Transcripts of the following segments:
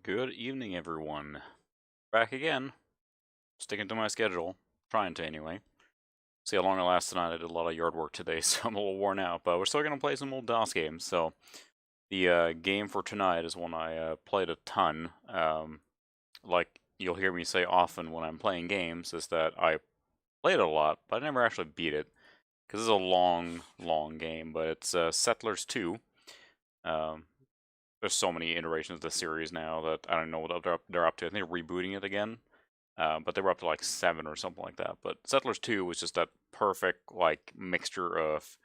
Good evening, everyone. Back again, sticking to my schedule. Trying to, anyway. See how long I last tonight. I did a lot of yard work today, so I'm a little worn out. But we're still going to play some old DOS games. So, the game for tonight is one I played a ton. Like you'll hear me say often when I'm playing games, is that I played it a lot, but I never actually beat it. Because it's a long, long game. But it's Settlers 2. Um, there's so many iterations of the series now that I don't know what they're up to. I think they're rebooting it again. But they were up to like 7 or something like that. But Settlers 2 was just that perfect like mixture of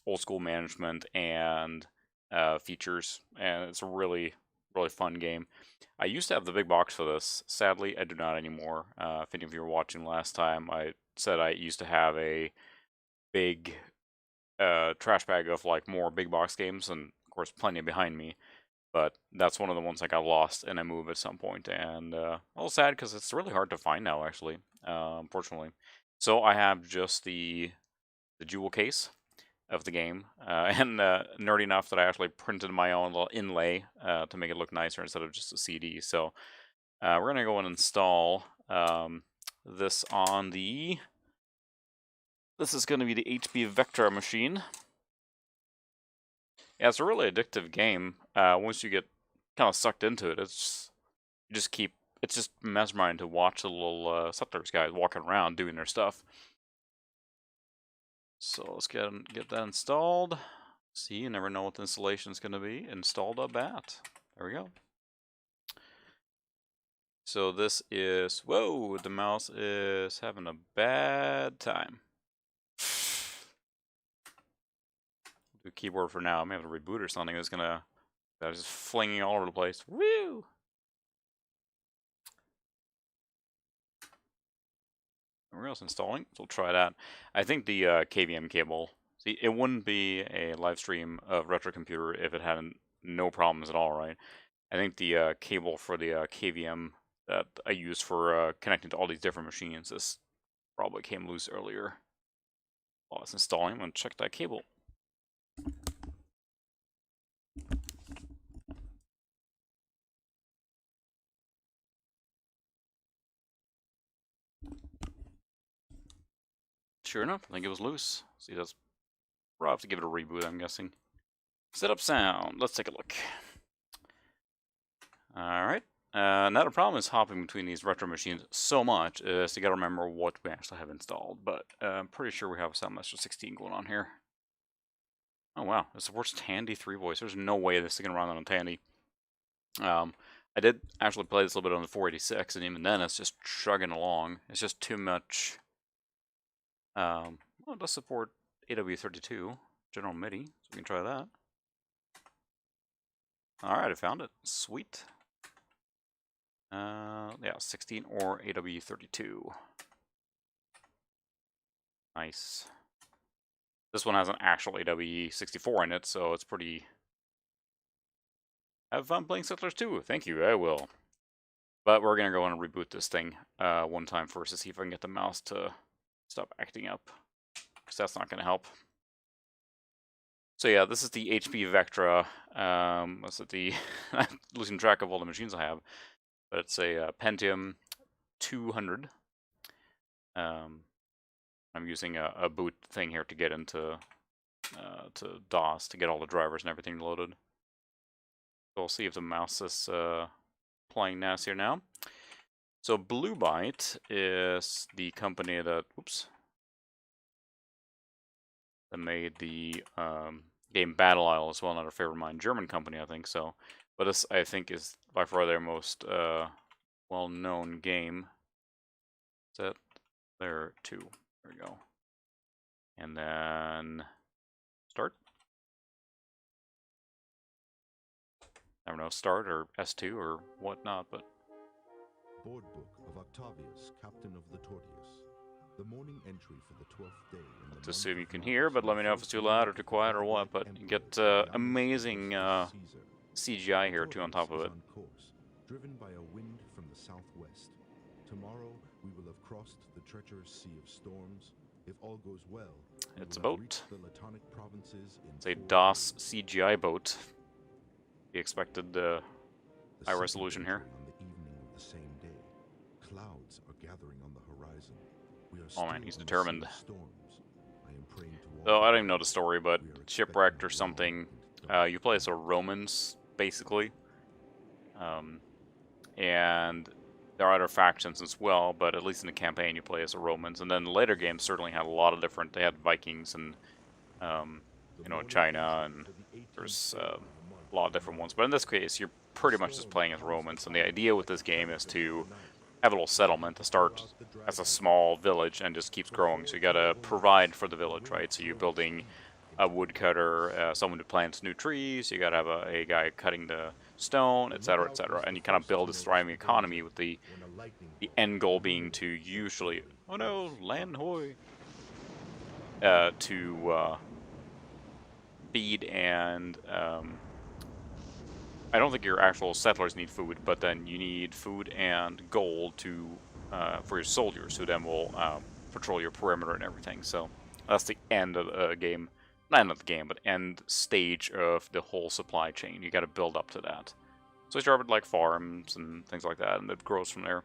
old school management and features, and it's a really really fun game. I used to have the big box for this. Sadly, I do not anymore. If any of you were watching last time, I said I used to have a big trash bag of like more big box games, and of course plenty behind me. But that's one of the ones I got lost in a move at some point, and a little sad because it's really hard to find now, actually, unfortunately. So I have just the jewel case of the game, and nerdy enough that I actually printed my own little inlay to make it look nicer instead of just a CD. So we're gonna go and install this on the. This is going to be the HP Vectra machine. Yeah, it's a really addictive game. Once you get kind of sucked into it, it's just mesmerizing to watch the little settlers guys walking around doing their stuff. So let's get that installed. See, you never know what the installation is going to be. Installed a bat. There we go. So this is, whoa, the mouse is having a bad time. Do keyboard for now. I may have to reboot or something. That's just flinging all over the place. Woo! We're else installing, so we'll try that. I think the KVM cable, see, it wouldn't be a live stream of Retro Computer if it had no problems at all, right? I think the cable for the KVM that I use for connecting to all these different machines, this probably came loose earlier. While it's installing, I'm going to check that cable. Sure enough, I think it was loose. See, that's rough to give it a reboot, I'm guessing. Set up sound. Let's take a look. Alright. Now the problem is hopping between these retro machines so much is you gotta remember what we actually have installed, but I'm pretty sure we have some Master 16 going on here. Oh wow, it supports Tandy 3 voice. There's no way this is gonna run on Tandy. I did actually play this a little bit on the 486, and even then it's just chugging along. It's just too much. Well, it does support AW32, General MIDI, so we can try that. Alright, I found it. Sweet. Yeah, 16 or AW32. Nice. This one has an actual AW64 in it, so it's pretty... Have fun playing Settlers 2. Thank you, I will. But we're going to go and reboot this thing one time first to see if I can get the mouse to stop acting up. Because that's not going to help. So yeah, this is the HP Vectra. What's it, the... I'm losing track of all the machines I have. But it's a Pentium 200. I'm using a boot thing here to get into to DOS to get all the drivers and everything loaded. So we'll see if the mouse is playing NAS here now. So Blue Byte is the company that, that made the game Battle Isle as well, another favorite of mine, German company, I think so. But this, I think, is by far their most well-known game. Set there, 2. There we go. And then start. I don't know, start or S2 or whatnot, but... Board book of Octavius, captain of the Tortius. The morning entry for the 12th day. Let's assume you can hear, but let me know if it's too loud or too quiet or what. But you get amazing CGI here too on top of it. Driven by a wind from the southwest. Tomorrow we will have crossed the treacherous sea of storms. If all goes well, it's a boat. The Latonic provinces in it's a DOS CGI boat. The expected The high second resolution here. entry on the evening of the same day. Clouds are gathering on the horizon. We are Oh still man, he's on the determined. sea of storms. I am praying to all So the I don't even know the gods. story, but We are shipwrecked expecting or a long something. and dark You play as a night. Romans, basically. Um, and there are other factions as well, but at least in the campaign you play as the Romans. And then the later games certainly had a lot of different. They had Vikings and um, The you know, morning China, entry and for the 18th there's day of the month a lot of different ones. But in Mars. this case, you're The pretty much just storm playing as caused the Romans. And the fire idea with like this the game is predator of to the night. have a little I had settlement to to throw start out the as a dragon small village and just keeps for growing. So 4 you gotta terrible provide nights. for the The village, wind right? So you're rose building deep a into the woodcutter, heavens. someone who plants new trees. You gotta have a guy cutting the stone, The etc., lookout etc. was And the you kind of first to build this notice thriving the economy danger with when a lightning the bolt end goal being to lured the usually, quickly oh no, close land crowds. hoy, to feed and I don't think your actual settlers need food, but then you need food and gold to for your soldiers, who then will patrol your perimeter and everything. So that's the end of the game, not end of the game, but end stage of the whole supply chain. You got to build up to that. So you start with like farms and things like that, and it grows from there.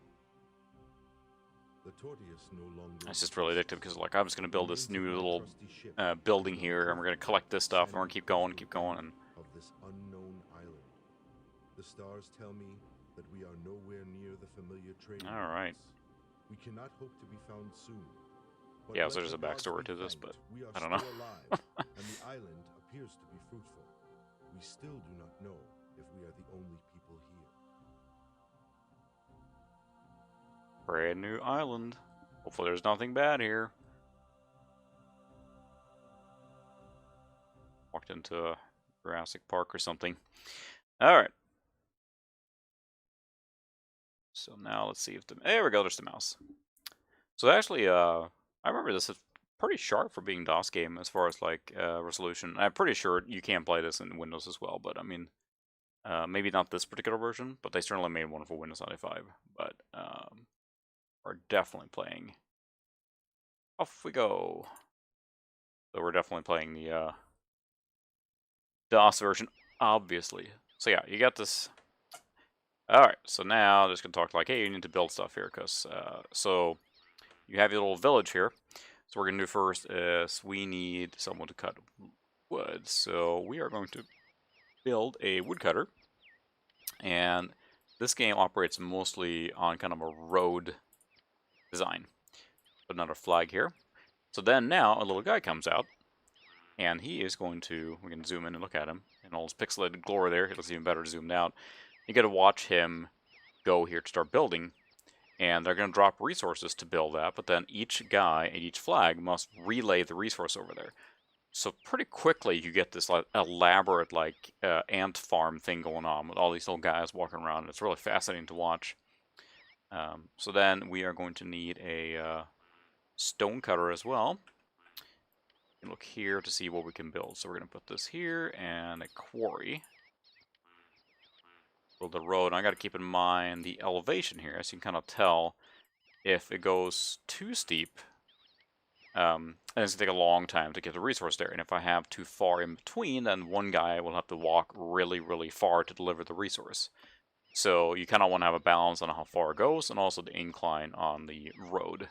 The Tortius no longer It's just really exists. addictive because like I'm just gonna The build this remains of new my little trusty ship building lie on the here, and we're gonna driftwood, collect this stuff, and we're gonna sandy keep coastal going, end and of this unknown island. The stars tell me that we are nowhere near the familiar trading all right. routes. We cannot hope to be found soon. But Yeah, so let there's the a gods backstory be to this, thanked, but we are I don't know. still alive, and the island appears to be fruitful. We still do not know if we are the only people here. Brand new island. Hopefully there's nothing bad here. Walked into a Jurassic Park or something. Alright. So now let's see if the... There we go, there's the mouse. So actually, I remember this is pretty sharp for being DOS game as far as like resolution. I'm pretty sure you can play this in Windows as well, but I mean, maybe not this particular version, but they certainly made one for Windows 95. But we're definitely playing. Off we go. So we're definitely playing the DOS version, obviously. So yeah, you got this. Alright, so now I'm just going to talk like, hey, you need to build stuff here, because, so you have your little village here. So what we're going to do first is we need someone to cut wood. So we are going to build a woodcutter. And this game operates mostly on kind of a road design. Put another flag here. So then now a little guy comes out. And he is going to, we can zoom in and look at him. And all his pixelated glory there, it looks even better zoomed out. You got to watch him go here to start building. And they're going to drop resources to build that, but then each guy and each flag must relay the resource over there. So pretty quickly you get this like elaborate like ant farm thing going on with all these little guys walking around. It's really fascinating to watch. So then we are going to need a stone cutter as well. And look here to see what we can build. So we're going to put this here and a quarry. Build the road. And I got to keep in mind the elevation here, as you can kind of tell. If it goes too steep, and it's going to take a long time to get the resource there. And if I have too far in between, then one guy will have to walk really, really far to deliver the resource. So you kind of want to have a balance on how far it goes, and also the incline on the road.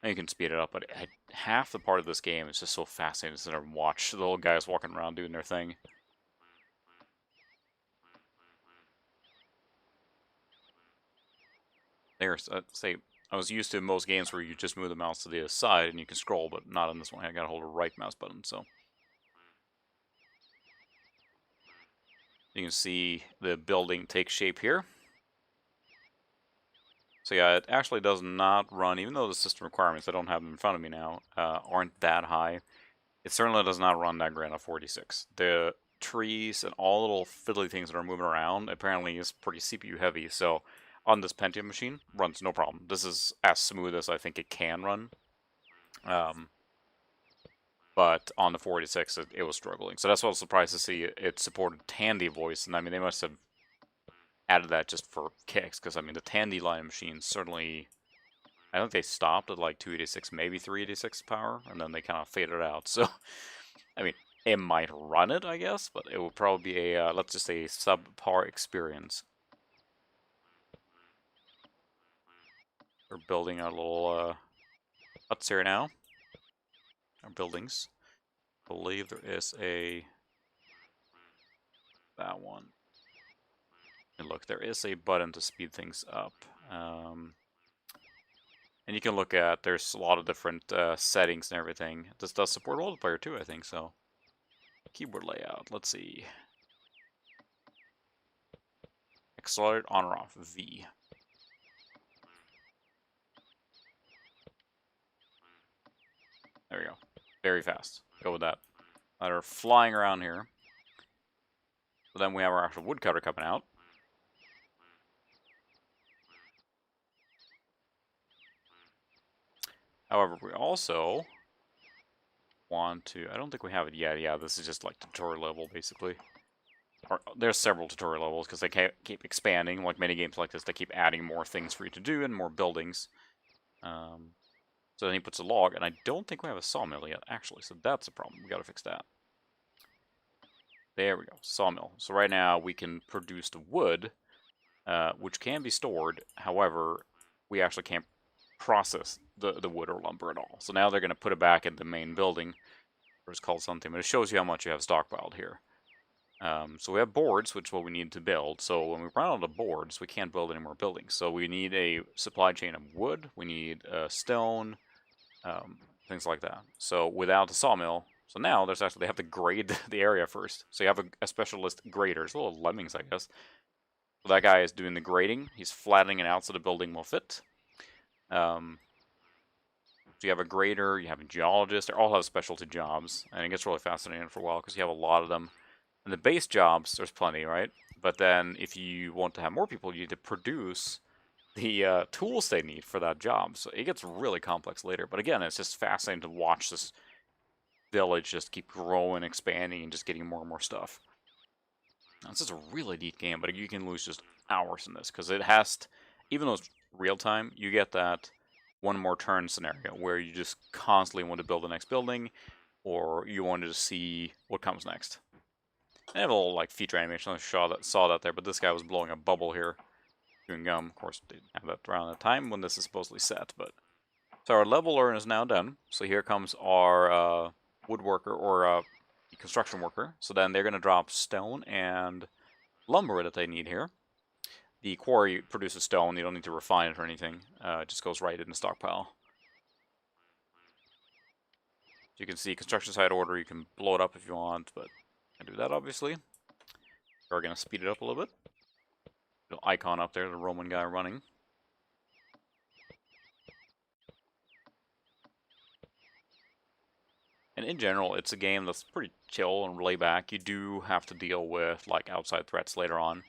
And you can speed it up, but half the part of this game is just so fascinating to sit there and watch the little guys walking around doing their thing. There's, say, I was used to most games where you just move the mouse to the side and you can scroll, but not on this one. I gotta hold the right mouse button, so. You can see the building take shape here. So yeah, it actually does not run, even though the system requirements, I don't have them in front of me now, aren't that high. It certainly does not run that great on 46. The trees and all little fiddly things that are moving around apparently is pretty CPU heavy, so on this Pentium machine, runs no problem. This is as smooth as I think it can run. But on the 46, it was struggling. So that's what I was surprised to see it supported Tandy voice, and I mean, they must have added that just for kicks, because I mean, the Tandy line machines certainly, I think they stopped at like 286, maybe 386 power, and then they kind of faded out. So, I mean, It might run it, I guess, but it would probably be a, let's just say, subpar experience. We're building our little huts here now. Our buildings. I believe there is that one. And look, there is a button to speed things up. And you can look at, there's a lot of different settings and everything. This does support multiplayer too, I think, so. Keyboard layout, let's see. Accelerate on or off, V. There we go. Very fast. Go with that. That are flying around here. So then we have our actual woodcutter coming out. However, we also want to, I don't think we have it yet. Yeah, this is just like tutorial level, basically. Or, there's several tutorial levels, because they keep expanding. Like many games like this, they keep adding more things for you to do and more buildings. So then he puts a log, and I don't think we have a sawmill yet, actually. So that's a problem. We got to fix that. There we go, sawmill. So right now we can produce the wood, which can be stored. However, we actually can't process the wood or lumber at all. So now they're going to put it back in the main building, or it's called something, but it shows you how much you have stockpiled here. So we have boards, which is what we need to build. So when we run out of boards, we can't build any more buildings. So we need a supply chain of wood, we need stone, things like that. So without the sawmill, so now there's actually, they have to grade the area first. So you have a specialist grader. It's little lemmings, I guess. So that guy is doing the grading. He's flattening it out so the building will fit. So you have a grader, you have a geologist. They all have specialty jobs. And it gets really fascinating for a while because you have a lot of them. And the base jobs, there's plenty, right? But then if you want to have more people, you need to produce the tools they need for that job. So it gets really complex later. But again, it's just fascinating to watch this village just keep growing, expanding, and just getting more and more stuff. This is a really neat game, but you can lose just hours in this, because it has to, even though it's real time, you get that one more turn scenario where you just constantly want to build the next building, or you wanted to see what comes next. I have a little like feature animation. I saw that there, but this guy was blowing a bubble here, chewing gum. Of course, didn't have that around the time when this is supposedly set, but so our level learn is now done. So here comes our woodworker, or construction worker. So then they're going to drop stone and lumber that they need here. The quarry produces stone. You don't need to refine it or anything. It just goes right in the stockpile. So you can see construction site order. You can blow it up if you want, but I do that obviously. We're going to speed it up a little bit. Little icon up there, the Roman guy running. And in general, it's a game that's pretty chill and laid back. You do have to deal with like outside threats later on,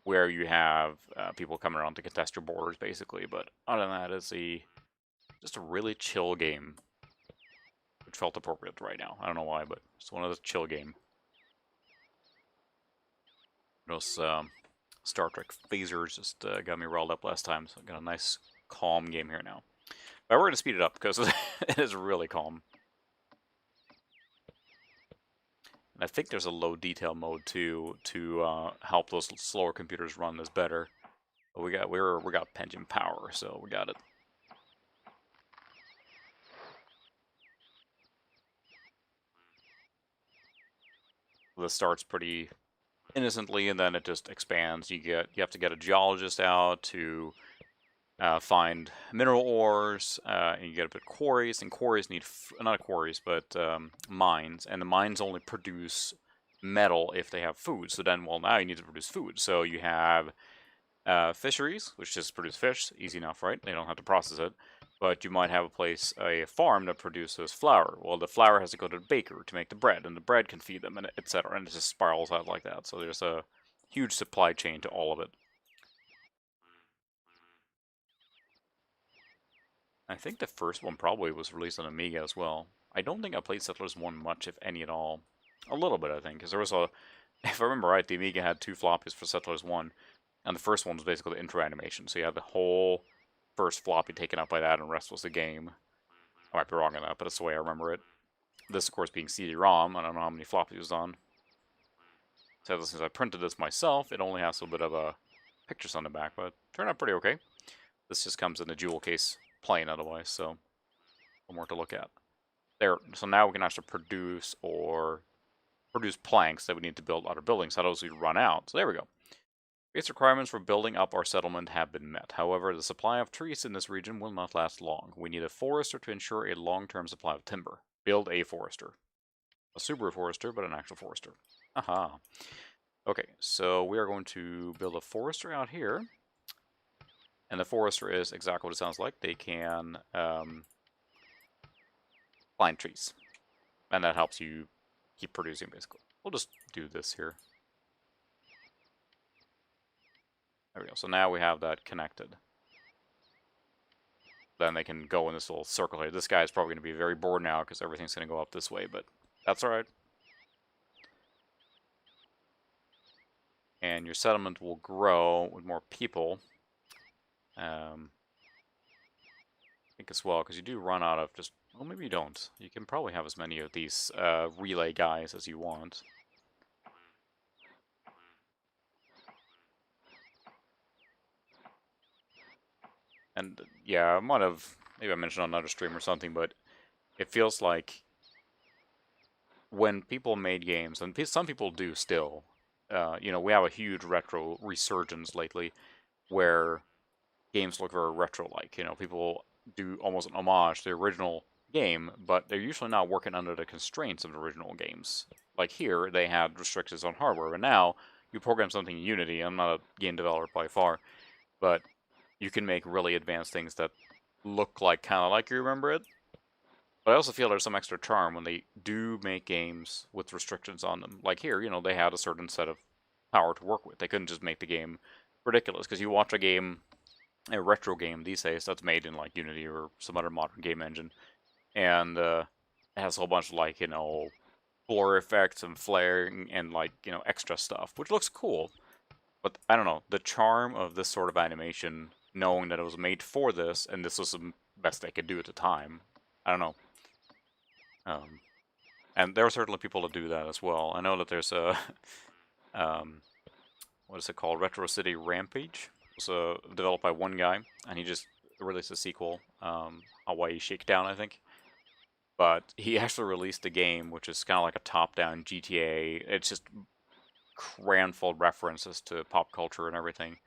where you have people coming around to contest your borders, basically. But other than that, it's just a really chill game, which felt appropriate right now. I don't know why, but it's one of those chill game. Those Star Trek phasers just got me riled up last time, so I got a nice calm game here now. But we're going to speed it up because it is really calm. And I think there's a low detail mode too to help those slower computers run this better. But we got Pentium power, so we got it. This starts pretty innocently, and then it just expands. You have to get a geologist out to find mineral ores, and you get a bit of quarries, and quarries need, not quarries, but mines, and the mines only produce metal if they have food. So then, well, now you need to produce food. So you have fisheries, which just produce fish, easy enough, right? They don't have to process it. But you might have a farm that produces flour. Well, the flour has to go to the baker to make the bread, and the bread can feed them, and etc. And it just spirals out like that. So there's a huge supply chain to all of it. I think the first one probably was released on Amiga as well. I don't think I played Settlers 1 much, if any at all. A little bit, I think, because there was a... If I remember right, the Amiga had 2 floppies for Settlers 1, and the first one was basically the intro animation, so you had the whole first floppy taken up by that, and the rest was the game. I might be wrong on that, but that's the way I remember it. This, of course, being CD-ROM. I don't know how many floppies it was on. So since I printed this myself, it only has a little bit of pictures on the back, but it turned out pretty okay. This just comes in a jewel case plain otherwise, so more to look at. There. So now we can actually produce planks that we need to build other buildings. Otherwise we run out. So there we go. Base requirements for building up our settlement have been met. However, the supply of trees in this region will not last long. We need a forester to ensure a long-term supply of timber. Build a forester. A Subaru forester, but an actual forester. Aha. Okay, so we are going to build a forester out here. And the forester is exactly what it sounds like. They can plant trees. And that helps you keep producing, basically. We'll just do this here. There we go. So now we have that connected. Then they can go in this little circle here. This guy is probably going to be very bored now because everything's going to go up this way, but that's alright. And your settlement will grow with more people. I think as well, because you do run out of just... Well, maybe you don't. You can probably have as many of these relay guys as you want. And yeah, I might have... Maybe I mentioned on another stream or something, but it feels like when people made games, and some people do still, you know, we have a huge retro resurgence lately where games look very retro-like. You know, people do almost an homage to the original game, but they're usually not working under the constraints of the original games. Like here, they had restrictions on hardware, but now you program something in Unity. I'm not a game developer by far, but you can make really advanced things that look like kind of like you remember it. But I also feel there's some extra charm when they do make games with restrictions on them. Like here, you know, they had a certain set of power to work with. They couldn't just make the game ridiculous, because you watch a game, a retro game these days that's made in like Unity or some other modern game engine, and it has a whole bunch of like, you know, blur effects and flaring and like, you know, extra stuff, which looks cool. But I don't know, the charm of this sort of animation, knowing that it was made for this and this was the best they could do at the time, I don't know. And there are certainly people that do that as well. I know that there's a what is it called? Retro City Rampage. It was developed by one guy, and he just released a sequel, Hawaii Shakedown, I think. But he actually released a game which is kind of like a top-down GTA. It's just crammed full of references to pop culture and everything.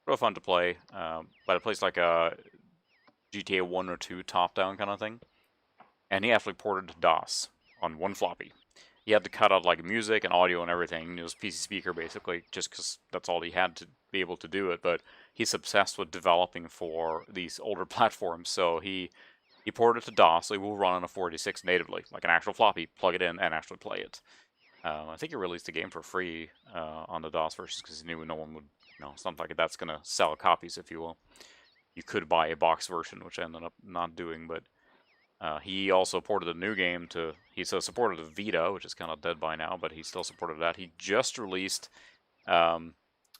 Real fun to play, but it plays like a GTA 1 or 2 top-down kind of thing. And he actually ported to DOS on one floppy. He had to cut out like music and audio and everything. It was PC speaker basically, just because that's all he had to be able to do it. But he's obsessed with developing for these older platforms, so he ported it to DOS, so he will run on a 486 natively, like an actual floppy. Plug it in and actually play it. I think he released the game for free on the DOS version because he knew no one would, you know, something like that's gonna sell copies, if you will. You could buy a box version, which I ended up not doing, but he also ported the new game to... He still supported the Vita, which is kind of dead by now, but he still supported that. He just released...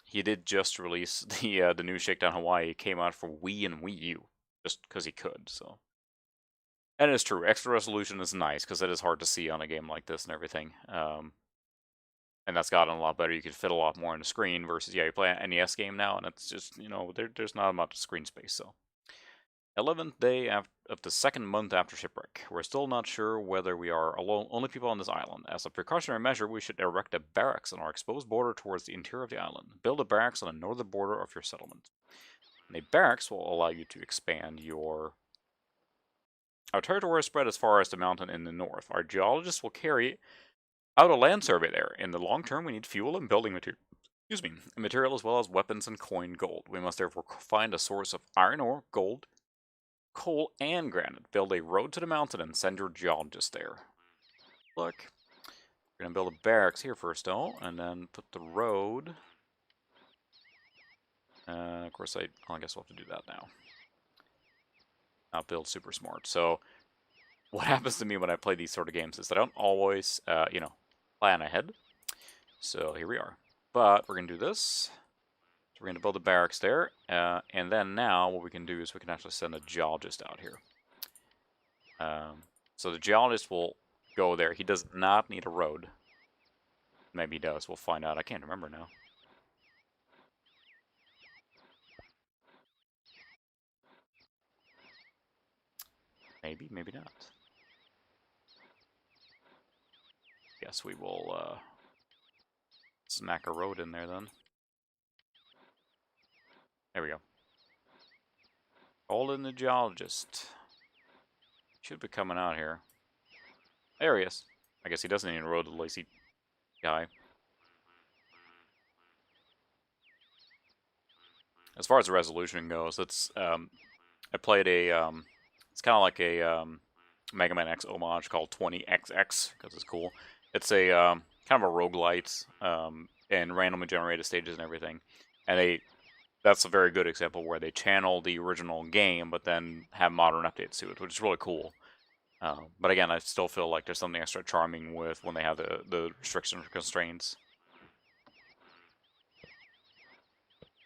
he did just release the new Shakedown Hawaii. It came out for Wii and Wii U, just because he could, so... And it's true, extra resolution is nice, because it is hard to see on a game like this and everything. And that's gotten a lot better. You can fit a lot more on the screen versus, yeah, you play an NES game now, and it's just, you know, there's not much screen space, so... 11th day of the second month after shipwreck. We're still not sure whether we are only people on this island. As a precautionary measure, we should erect a barracks on our exposed border towards the interior of the island. Build a barracks on the northern border of your settlement. And a barracks will allow you to expand your... Our territory is spread as far as the mountain in the north. Our geologists will carry out a land survey there. In the long term, we need fuel and building material. Material as well as weapons and coined gold. We must therefore find a source of iron ore, gold, coal, and granite. Build a road to the mountain and send your geologist there. Look, we're going to build a barracks here first, though, and then put the road. Of course, I guess we'll have to do that now. Not build super smart. So, what happens to me when I play these sort of games is that I don't always, you know, plan ahead. So, here we are. But we're going to do this. So we're going to build a barracks there, and then now what we can do is we can actually send a geologist out here. So the geologist will go there. He does not need a road. Maybe he does. We'll find out. I can't remember now. Maybe, maybe not. Guess we will smack a road in there then. There we go. Call in the geologist. Should be coming out here. There he is. I guess he doesn't need a road, the lazy guy. As far as the resolution goes, it's I played a it's kind of like a Mega Man X homage called 20XX because it's cool. It's a kind of a roguelite and randomly generated stages and everything, and that's a very good example where they channel the original game but then have modern updates to it, which is really cool. But again, I still feel like there's something extra charming with when they have the restrictions or constraints.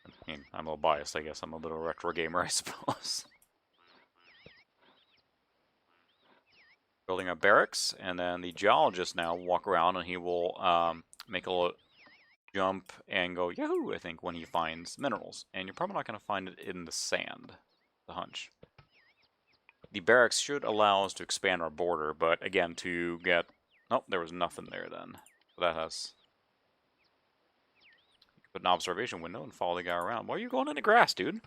I mean, I'm a little biased, I guess. I'm a little retro gamer, I suppose. Building a barracks, and then the geologist now will walk around and he will make a little jump and go yahoo, I think, when he finds minerals. And you're probably not going to find it in the sand, the hunch. The barracks should allow us to expand our border, but again, to get... Nope, there was nothing there then. So that has... Put an observation window and follow the guy around. Why are you going in the grass, dude?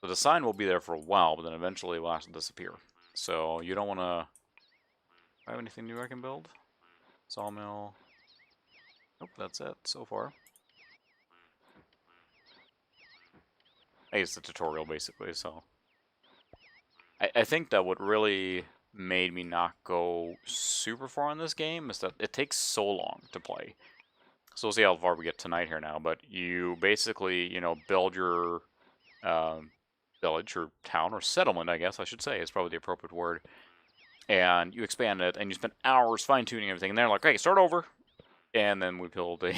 So the sign will be there for a while, but then eventually it will have to disappear. So you don't want to... Do I have anything new I can build? Sawmill. Nope, that's it so far. I guess the tutorial, basically, so... I think that what really made me not go super far in this game is that it takes so long to play. So we'll see how far we get tonight here now, but you basically, you know, build your village or town or settlement, I guess I should say, is probably the appropriate word. And you expand it, and you spend hours fine-tuning everything, and they're like, hey, start over. And then we build a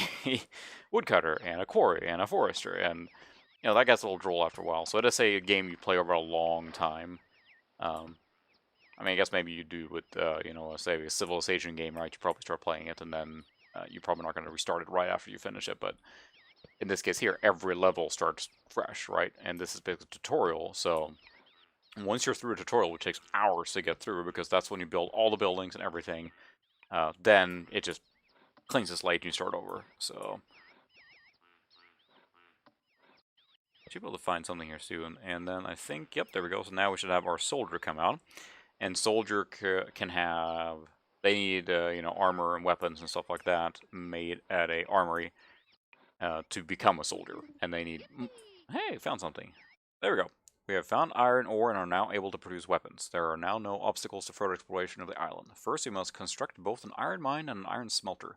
woodcutter, and a quarry, and a forester, and, you know, that gets a little droll after a while. So it is a game you play over a long time. I mean, I guess maybe you do with, you know, say a civilization game, right? You probably start playing it, and then you're probably not going to restart it right after you finish it. But in this case here, every level starts fresh, right? And this is basically a tutorial, so once you're through a tutorial, which takes hours to get through, because that's when you build all the buildings and everything, then it just cleans the slate and you start over. So should be able to find something here soon. And then I think, yep, there we go. So now we should have our soldier come out. And soldier can have, they need, you know, armor and weapons and stuff like that made at a armory to become a soldier. And they need, hey, found something. There we go. We have found iron ore and are now able to produce weapons. There are now no obstacles to further exploration of the island. First, we must construct both an iron mine and an iron smelter.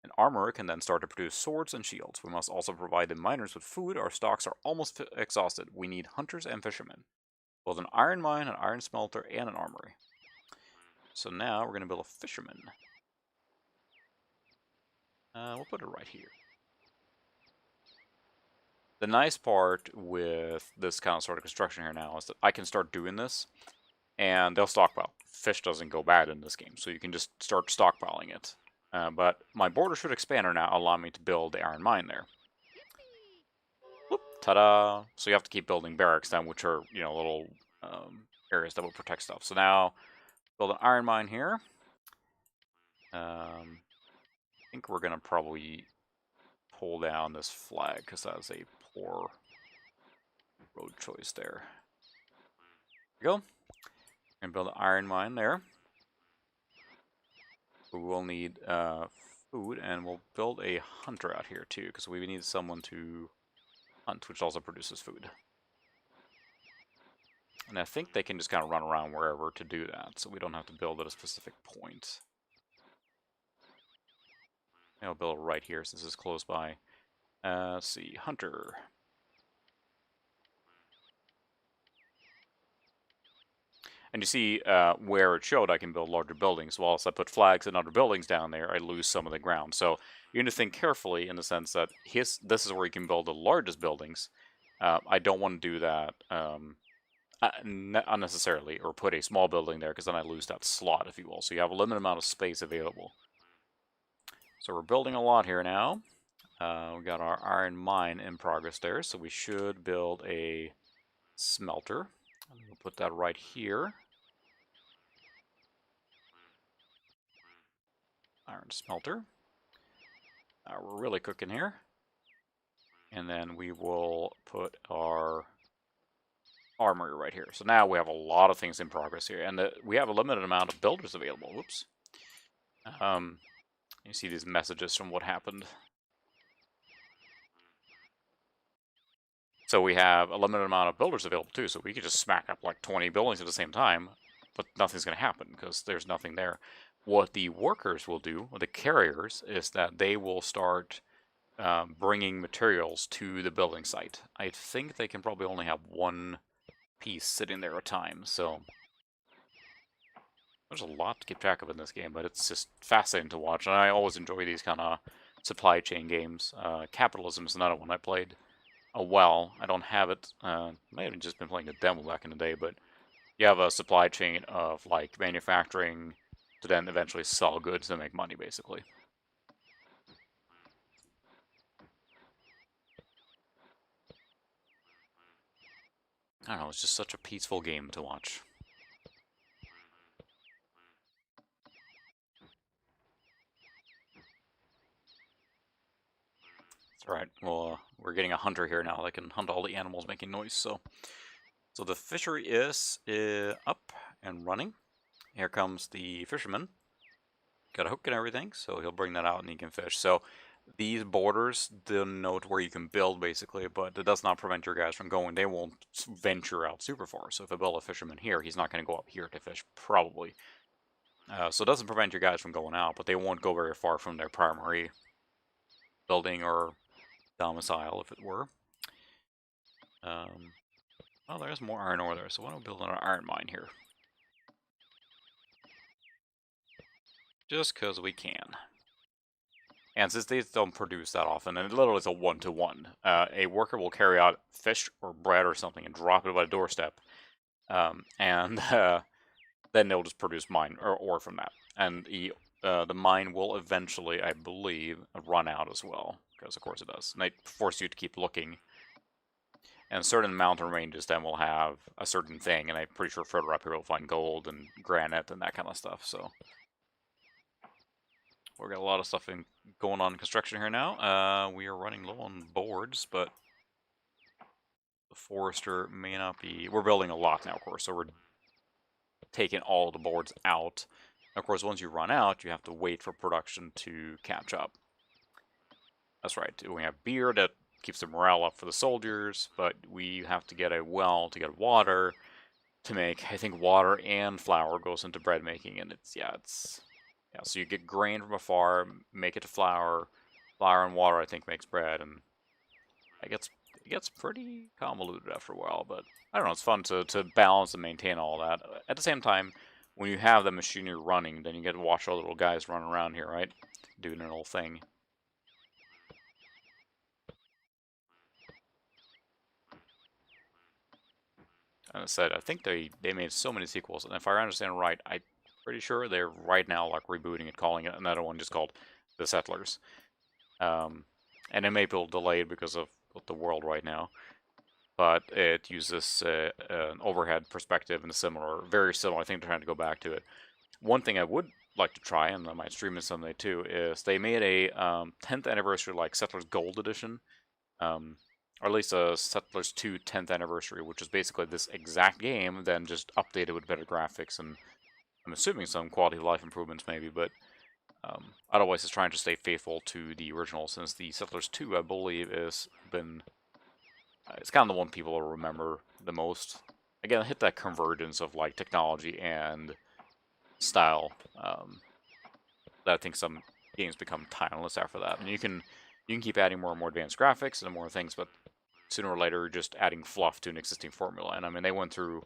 An armorer can then start to produce swords and shields. We must also provide the miners with food. Our stocks are almost exhausted. We need hunters and fishermen. Both an iron mine, an iron smelter, and an armory. So now we're going to build a fisherman. We'll put it right here. The nice part with this kind of sort of construction here now is that I can start doing this, and they'll stockpile. Fish doesn't go bad in this game, so you can just start stockpiling it. But my border should expand now, allow me to build the iron mine there. Whoop, ta-da! So you have to keep building barracks then, which are, you know, little areas that will protect stuff. So now, build an iron mine here. I think we're going to probably pull down this flag, because that's a poor road choice there. There we go. And build an iron mine there. We will need food, and we'll build a hunter out here too, because we need someone to hunt, which also produces food. And I think they can just kind of run around wherever to do that, so we don't have to build at a specific point. I'll build right here since it's close by. Let's see, hunter. And you see where it showed I can build larger buildings. Whilst I put flags and other buildings down there, I lose some of the ground. So you need to think carefully in the sense that this is where you can build the largest buildings. I don't want to do that. unnecessarily, or put a small building there, because then I lose that slot, if you will. So you have a limited amount of space available. So we're building a lot here now. We got our iron mine in progress there, so we should build a smelter. We'll put that right here. Iron smelter. We're really cooking here. And then we will put our armory right here. So now we have a lot of things in progress here, and we have a limited amount of builders available. Whoops. You see these messages from what happened. So we have a limited amount of builders available too, so we could just smack up like 20 buildings at the same time, but nothing's going to happen because there's nothing there. What the workers will do, or the carriers, is that they will start bringing materials to the building site. I think they can probably only have one piece sitting there at a time, so there's a lot to keep track of in this game, but it's just fascinating to watch, and I always enjoy these kind of supply chain games. Capitalism is another one I played a while. I don't have it. May have just been playing the demo back in the day, but you have a supply chain of like manufacturing to then eventually sell goods to make money, basically. I don't know, it's just such a peaceful game to watch. It's alright, well, we're getting a hunter here now that can hunt all the animals making noise, so the fishery is up and running. Here comes the fisherman. Got a hook and everything, so he'll bring that out and he can fish. So these borders denote where you can build, basically, but it does not prevent your guys from going. They won't venture out super far. So if I build a fisherman here, he's not going to go up here to fish, probably. So it doesn't prevent your guys from going out, but they won't go very far from their primary building or domicile, if it were. Well, there's more iron ore there, so why don't we build an iron mine here? Just because we can. And since these don't produce that often, and it literally is a one-to-one, a worker will carry out fish or bread or something and drop it by the doorstep, and then they'll just produce mine or ore from that. And the mine will eventually, I believe, run out as well, because of course it does. And they force you to keep looking. And certain mountain ranges then will have a certain thing, and I'm pretty sure further up here we'll find gold and granite and that kind of stuff, so we've got a lot of stuff going on in construction here now. We are running low on boards, but the forester may not be... We're building a lot now, of course, so we're taking all the boards out. Of course, once you run out, you have to wait for production to catch up. That's right. We have beer that keeps the morale up for the soldiers, but we have to get a well to get water to make, I think, water and flour goes into bread making, and yeah, so you get grain from a farm, make it to flour, and water, I think, makes bread, and it gets pretty convoluted after a while, but I don't know, it's fun to balance and maintain all that. At the same time, when you have the machinery running, then you get to watch all the little guys running around here, right? Doing their little thing. And I said, I think they made so many sequels, and if I understand right, I'm pretty sure they're right now like rebooting it, calling it another one just called The Settlers. And it may be delayed because of the world right now, but it uses an overhead perspective and very similar. I think they're trying to go back to it. One thing I would like to try, and I might stream it someday too, is they made a 10th anniversary like Settlers Gold Edition. Or at least a Settlers 2 10th anniversary, which is basically this exact game, then just updated with better graphics and I'm assuming some quality of life improvements maybe, but otherwise it's trying to stay faithful to the original, since the Settlers 2, I believe, is been... it's kind of the one people will remember the most. Again, hit that convergence of like technology and style. That I think some games become timeless after that, and you can keep adding more and more advanced graphics and more things, but sooner or later, you're just adding fluff to an existing formula. And I mean, they went through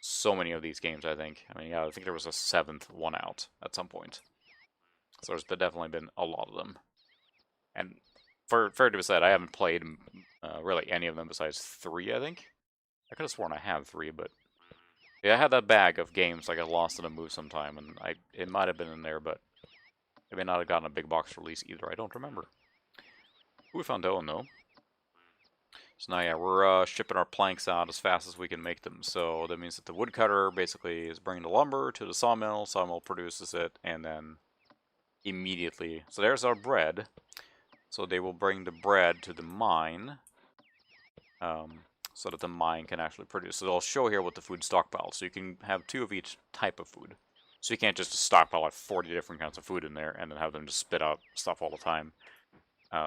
so many of these games, I think. I mean, yeah, I think there was a 7th one out at some point. So there's definitely been a lot of them. And fair to be said, I haven't played really any of them besides 3, I think. I could have sworn I have 3, but Yeah, I had that bag of games I got lost in a move sometime, and it might have been in there, but it may not have gotten a big box release either. I don't remember. We found that one though. So now, yeah, we're shipping our planks out as fast as we can make them. So that means that the woodcutter basically is bringing the lumber to the sawmill. Sawmill produces it, and then immediately. So there's our bread. So they will bring the bread to the mine, so that the mine can actually produce. So they'll show here what the food stockpile. So you can have 2 of each type of food. So you can't just stockpile like 40 different kinds of food in there and then have them just spit out stuff all the time.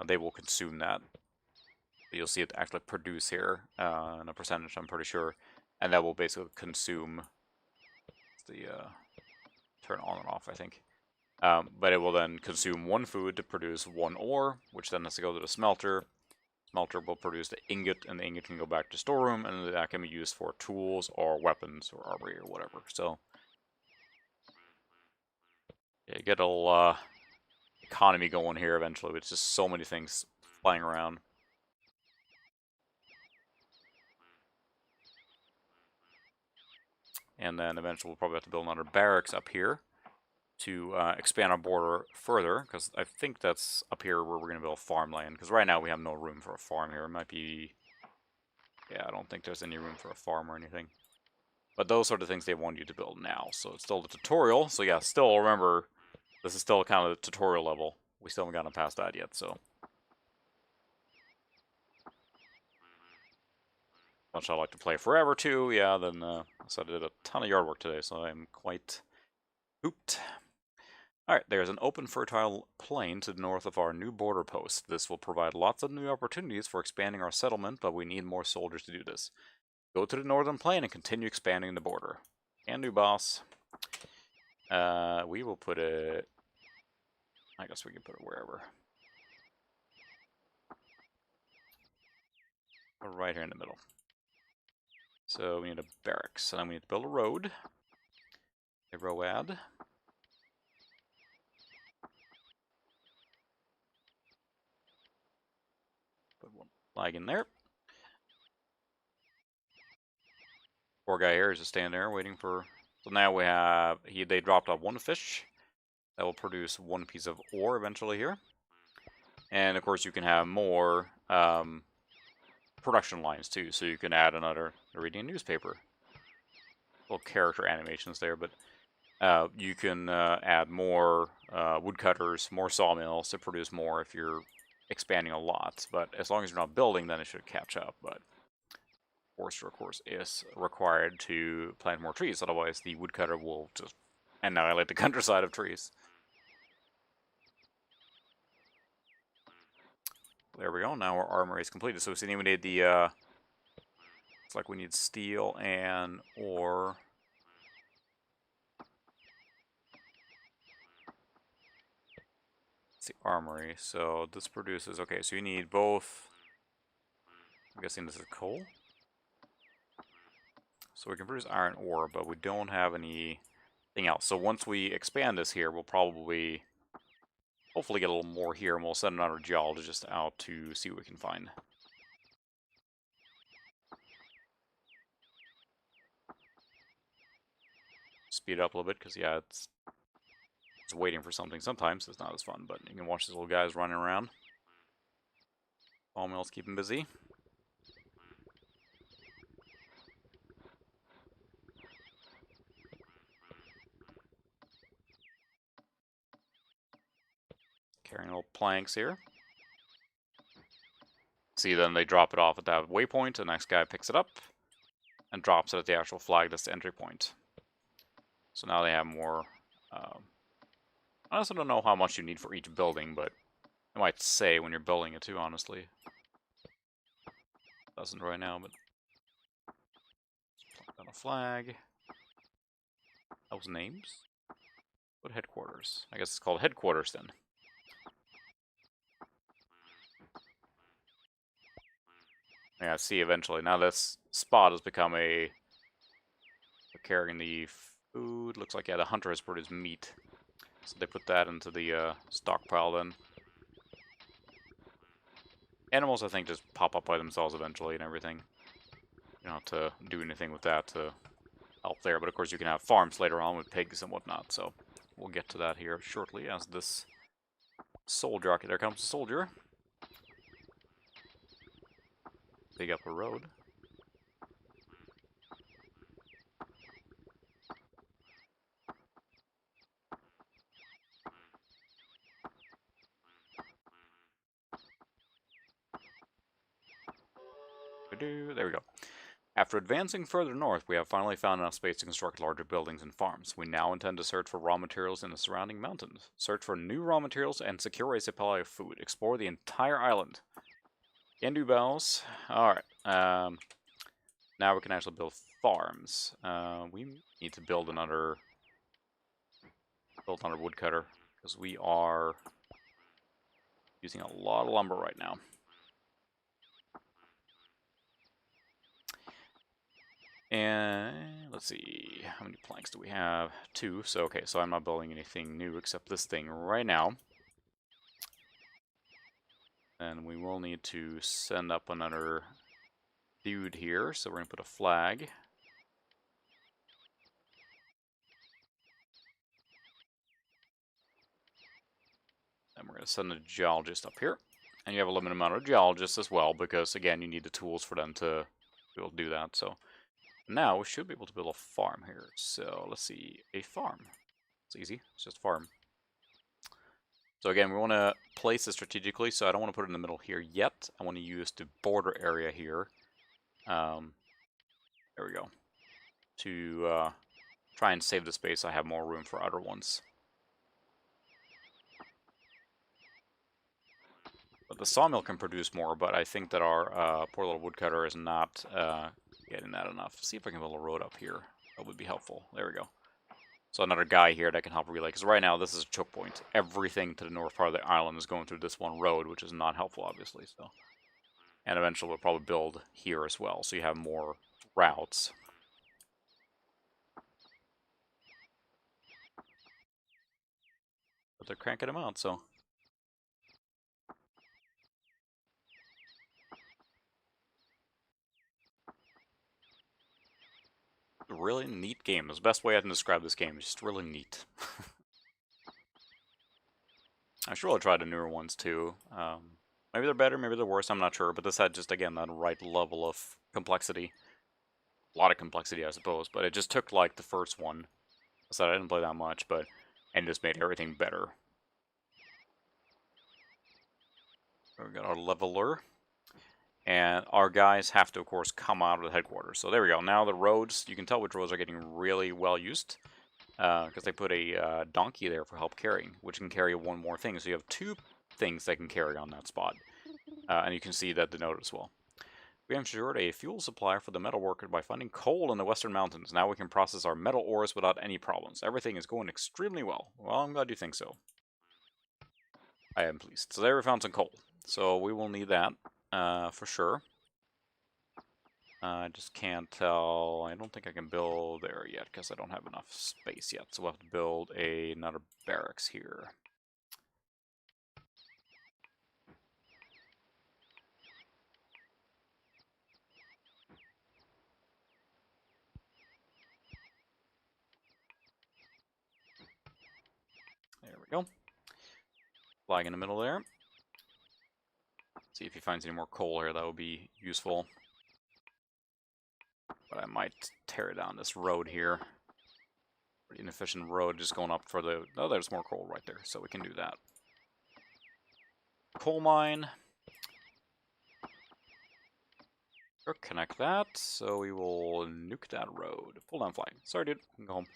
They will consume that. You'll see it actually produce here in a percentage, I'm pretty sure. And that will basically consume the turn on and off, I think. But it will then consume 1 food to produce 1 ore, which then has to go to the smelter. Smelter will produce the ingot, and the ingot can go back to storeroom, and that can be used for tools or weapons or armory or whatever. So, yeah, get a little economy going here eventually. It's just so many things flying around. And then eventually we'll probably have to build another barracks up here to expand our border further, because I think that's up here where we're going to build farmland, because right now we have no room for a farm here. It might be... yeah, I don't think there's any room for a farm or anything. But those are the things they want you to build now. So it's still the tutorial. So yeah, still remember, this is still kind of the tutorial level. We still haven't gotten past that yet, so. Much I like to play forever too, yeah, then so I did a ton of yard work today, so I'm quite hooped. Alright, there's an open fertile plain to the north of our new border post. This will provide lots of new opportunities for expanding our settlement, but we need more soldiers to do this. Go to the northern plain and continue expanding the border. Can do, boss. We will put it... I guess we can put it wherever. Right here in the middle. So we need a barracks, and then we need to build a road. A road. Put 1 flag in there. Poor guy here is just standing there waiting for... So now we have... they dropped off 1 fish. That will produce 1 piece of ore eventually here. And of course you can have more production lines too. So you can add another... They're reading a newspaper. Little character animations there, but... you can add more woodcutters, more sawmills to produce more if you're expanding a lot. But as long as you're not building, then it should catch up. But Forestry, of course, is required to plant more trees. Otherwise, the woodcutter will just annihilate the countryside of trees. There we go. Now our armory is completed. So we need the... it's like we need steel and ore. The armory, so this produces, okay, so you need both, I'm guessing this is coal, so we can produce iron ore, but we don't have anything else. So once we expand this here, we'll probably hopefully get a little more here, and we'll send another geologist out to see what we can find. Speed it up a little bit, because yeah, it's waiting for something sometimes. It's not as fun, but you can watch these little guys running around. Sawmills keep them busy. Carrying little planks here. See, then they drop it off at that waypoint. The next guy picks it up and drops it at the actual flag. That's the entry point. So now they have more. I also don't know how much you need for each building, but it might say when you're building it too, honestly. Doesn't right now, but on a flag. Those names? What headquarters? I guess it's called headquarters then. Yeah, see eventually. Now this spot has become a... They're carrying the food. Looks like, yeah, the hunter has produced meat. So they put that into the stockpile then. Animals, I think, just pop up by themselves eventually and everything. You don't have to do anything with that to help there. But of course you can have farms later on with pigs and whatnot, so we'll get to that here shortly as this soldier, okay, there comes the soldier. Dig up a road. There we go. After advancing further north, we have finally found enough space to construct larger buildings and farms. We now intend to search for raw materials in the surrounding mountains. Search for new raw materials and secure a supply of food. Explore the entire island. Can do bells. Alright. Now we can actually build farms. We need to build another woodcutter, because we are using a lot of lumber right now. And let's see, how many planks do we have? 2. So okay, so I'm not building anything new except this thing right now. And we will need to send up another dude here, so we're gonna put a flag. And we're gonna send a geologist up here. And you have a limited amount of geologists as well, because again, you need the tools for them to be able to do that. So now we should be able to build a farm here. So let's see, a farm. It's easy, it's just a farm. So again, we want to place it strategically, so I don't want to put it in the middle here yet. I want to use the border area here. There we go. To try and save the space, I have more room for other ones. But the sawmill can produce more, but I think that our poor little woodcutter is not getting that enough. See if I can build a road up here. That would be helpful. There we go. So another guy here that can help relay, because right now this is a choke point. Everything to the north part of the island is going through this one road, which is not helpful, obviously. So, and eventually we'll probably build here as well, so you have more routes. But they're cranking them out, so. Really neat game. It's the best way I can describe this game. It's just really neat. I'm sure I'll try the newer ones too. Maybe they're better, maybe they're worse, I'm not sure. But this had just, again, that right level of complexity. A lot of complexity, I suppose. But it just took, like, the first one. So I didn't play that much, but... And just made everything better. We got our leveler. And our guys have to, of course, come out of the headquarters. So there we go. Now the roads, you can tell which roads are getting really well used. Because they put a donkey there for help carrying, which can carry one more thing. So you have 2 things they can carry on that spot. And you can see that denoted as well. We have ensured a fuel supply for the metal worker by finding coal in the western mountains. Now we can process our metal ores without any problems. Everything is going extremely well. Well, I'm glad you think so. I am pleased. So there we found some coal. So we will need that for sure. I just can't tell. I don't think I can build there yet because I don't have enough space yet. So we'll have to build another barracks here. There we go. Flag in the middle there. See if he finds any more coal here. That would be useful. But I might tear down this road here. Pretty inefficient road just going up for the... Oh, there's more coal right there, so we can do that. Coal mine. Connect that, so we will nuke that road. Pull down flag. Sorry, dude. I can go home.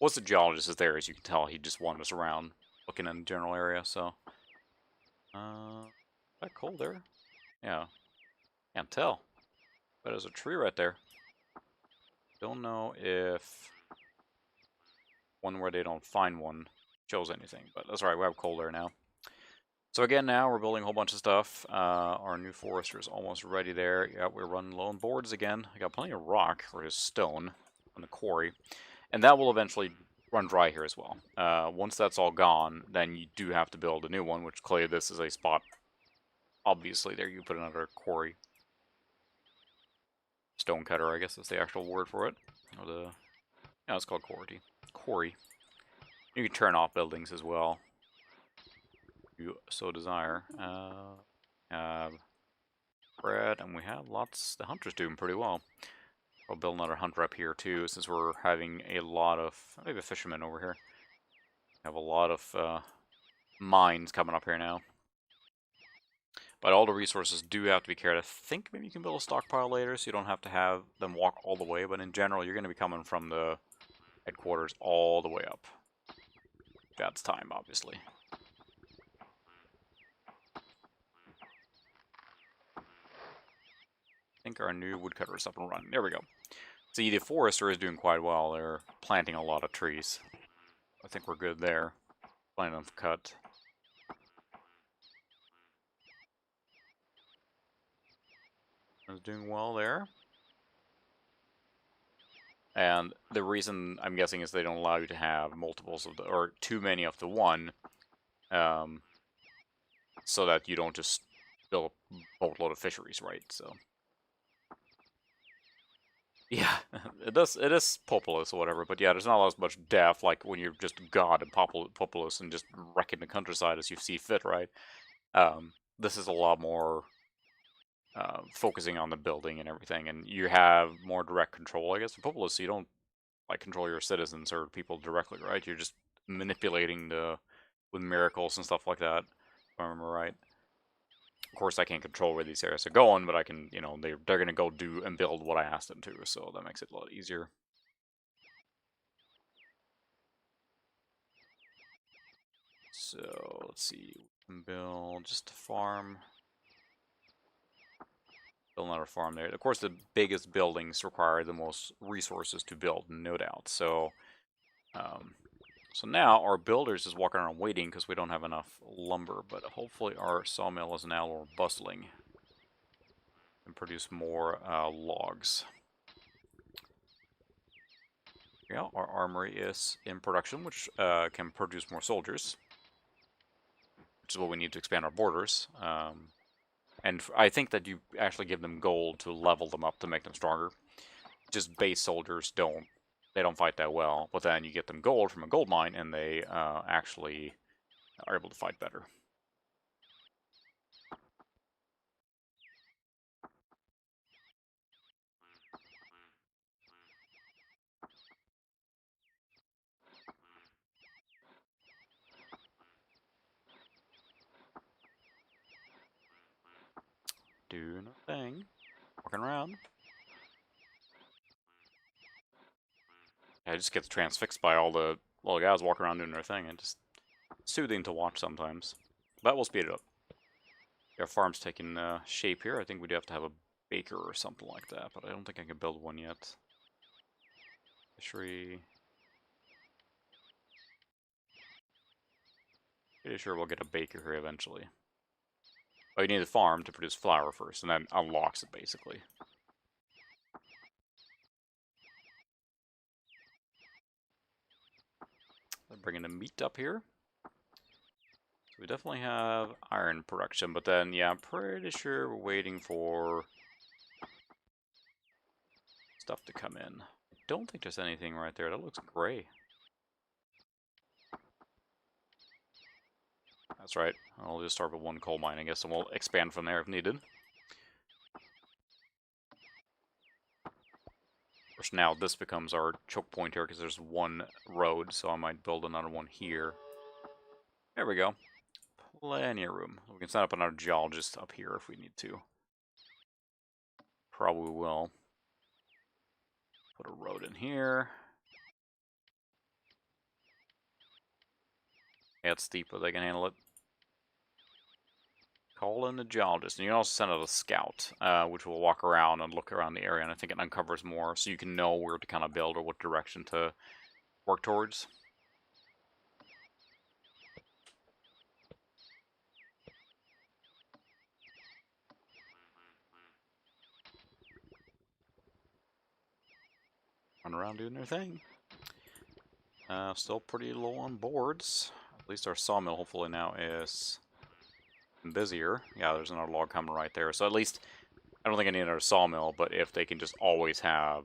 Once the geologist is there, as you can tell, he just wandered us around looking in the general area, so... is that coal there? Yeah. Can't tell. But there's a tree right there. Don't know if one where they don't find one shows anything, but that's alright, we have coal there now. So again, now we're building a whole bunch of stuff. Our new forester is almost ready there. Yeah, we're running low on boards again. I got plenty of rock, or just stone, on the quarry. And that will eventually run dry here as well. Once that's all gone, then you do have to build a new one, which clearly this is a spot. Obviously, there you put another quarry. Stone cutter, I guess is the actual word for it. Or the... Yeah, it's called quarry. Quarry. You can turn off buildings as well, if you so desire. Have bread, and we have lots... The hunter's doing pretty well. I'll build another hunter up here too, since we're having a lot of... Maybe a fisherman over here. Have a lot of mines coming up here now. But all the resources do have to be carried. I think maybe you can build a stockpile later, so you don't have to have them walk all the way. But in general, you're going to be coming from the headquarters all the way up. That's time, obviously. I think our new woodcutter is up and running. There we go. See, the forester is doing quite well. They're planting a lot of trees. I think we're good there. Planting them to cut. Is doing well there. And the reason, I'm guessing, is they don't allow you to have multiples of the, or too many of the one, so that you don't just build a boatload of fisheries, right? So, yeah, it is populous or whatever, but yeah, there's not as much depth like when you're just god and populous and just wrecking the countryside as you see fit, right? This is a lot more focusing on the building and everything, and you have more direct control, I guess. For populous, you don't like control your citizens or people directly, right? You're just manipulating with miracles and stuff like that, if I remember right. Of course, I can't control where these areas are going, but I can, you know, they're going to go do and build what I asked them to, so that makes it a lot easier. So, let's see, we can build just a farm. Build another farm there. Of course, the biggest buildings require the most resources to build, no doubt. So, so now our builders is walking around waiting because we don't have enough lumber, but hopefully our sawmill is now more bustling and produce more logs. Yeah, our armory is in production, which can produce more soldiers, which is what we need to expand our borders. And I think that you actually give them gold to level them up to make them stronger. Just base soldiers don't fight that well, but then you get them gold from a gold mine, and they actually are able to fight better. Do nothing. Walking around. I just get transfixed by all the guys walking around doing their thing, and just soothing to watch sometimes. But we'll speed it up. Our farm's taking shape here. I think we do have to have a baker or something like that, but I don't think I can build one yet. Fishery. Pretty sure we'll get a baker here eventually. But you need a farm to produce flour first, and then unlocks it basically. I'm bringing the meat up here. So we definitely have iron production, but then, yeah, I'm pretty sure we're waiting for stuff to come in. I don't think there's anything right there. That looks gray. That's right. I'll just start with one coal mine, I guess, and we'll expand from there if needed. Of course, now this becomes our choke point here because there's one road, so I might build another one here. There we go. Plenty of room. We can set up another geologist up here if we need to. Probably will. Put a road in here. Yeah, it's steep, but they can handle it. Call in the geologist. And you can also send out a scout, which will walk around and look around the area, and I think it uncovers more, so you can know where to kind of build or what direction to work towards. Run around doing their thing. Still pretty low on boards. At least our sawmill hopefully now is busier. Yeah, there's another log coming right there. So at least, I don't think I need another sawmill, but if they can just always have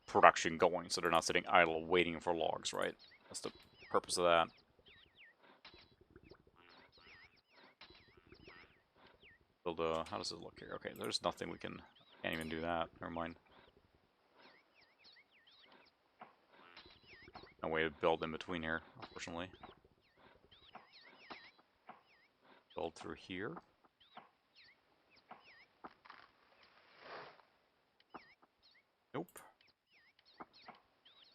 production going, so they're not sitting idle waiting for logs, right? That's the purpose of that. Build a, how does it look here? Okay, there's nothing we can, can't even do that. Never mind. No way to build in between here, unfortunately. Build through here. Nope.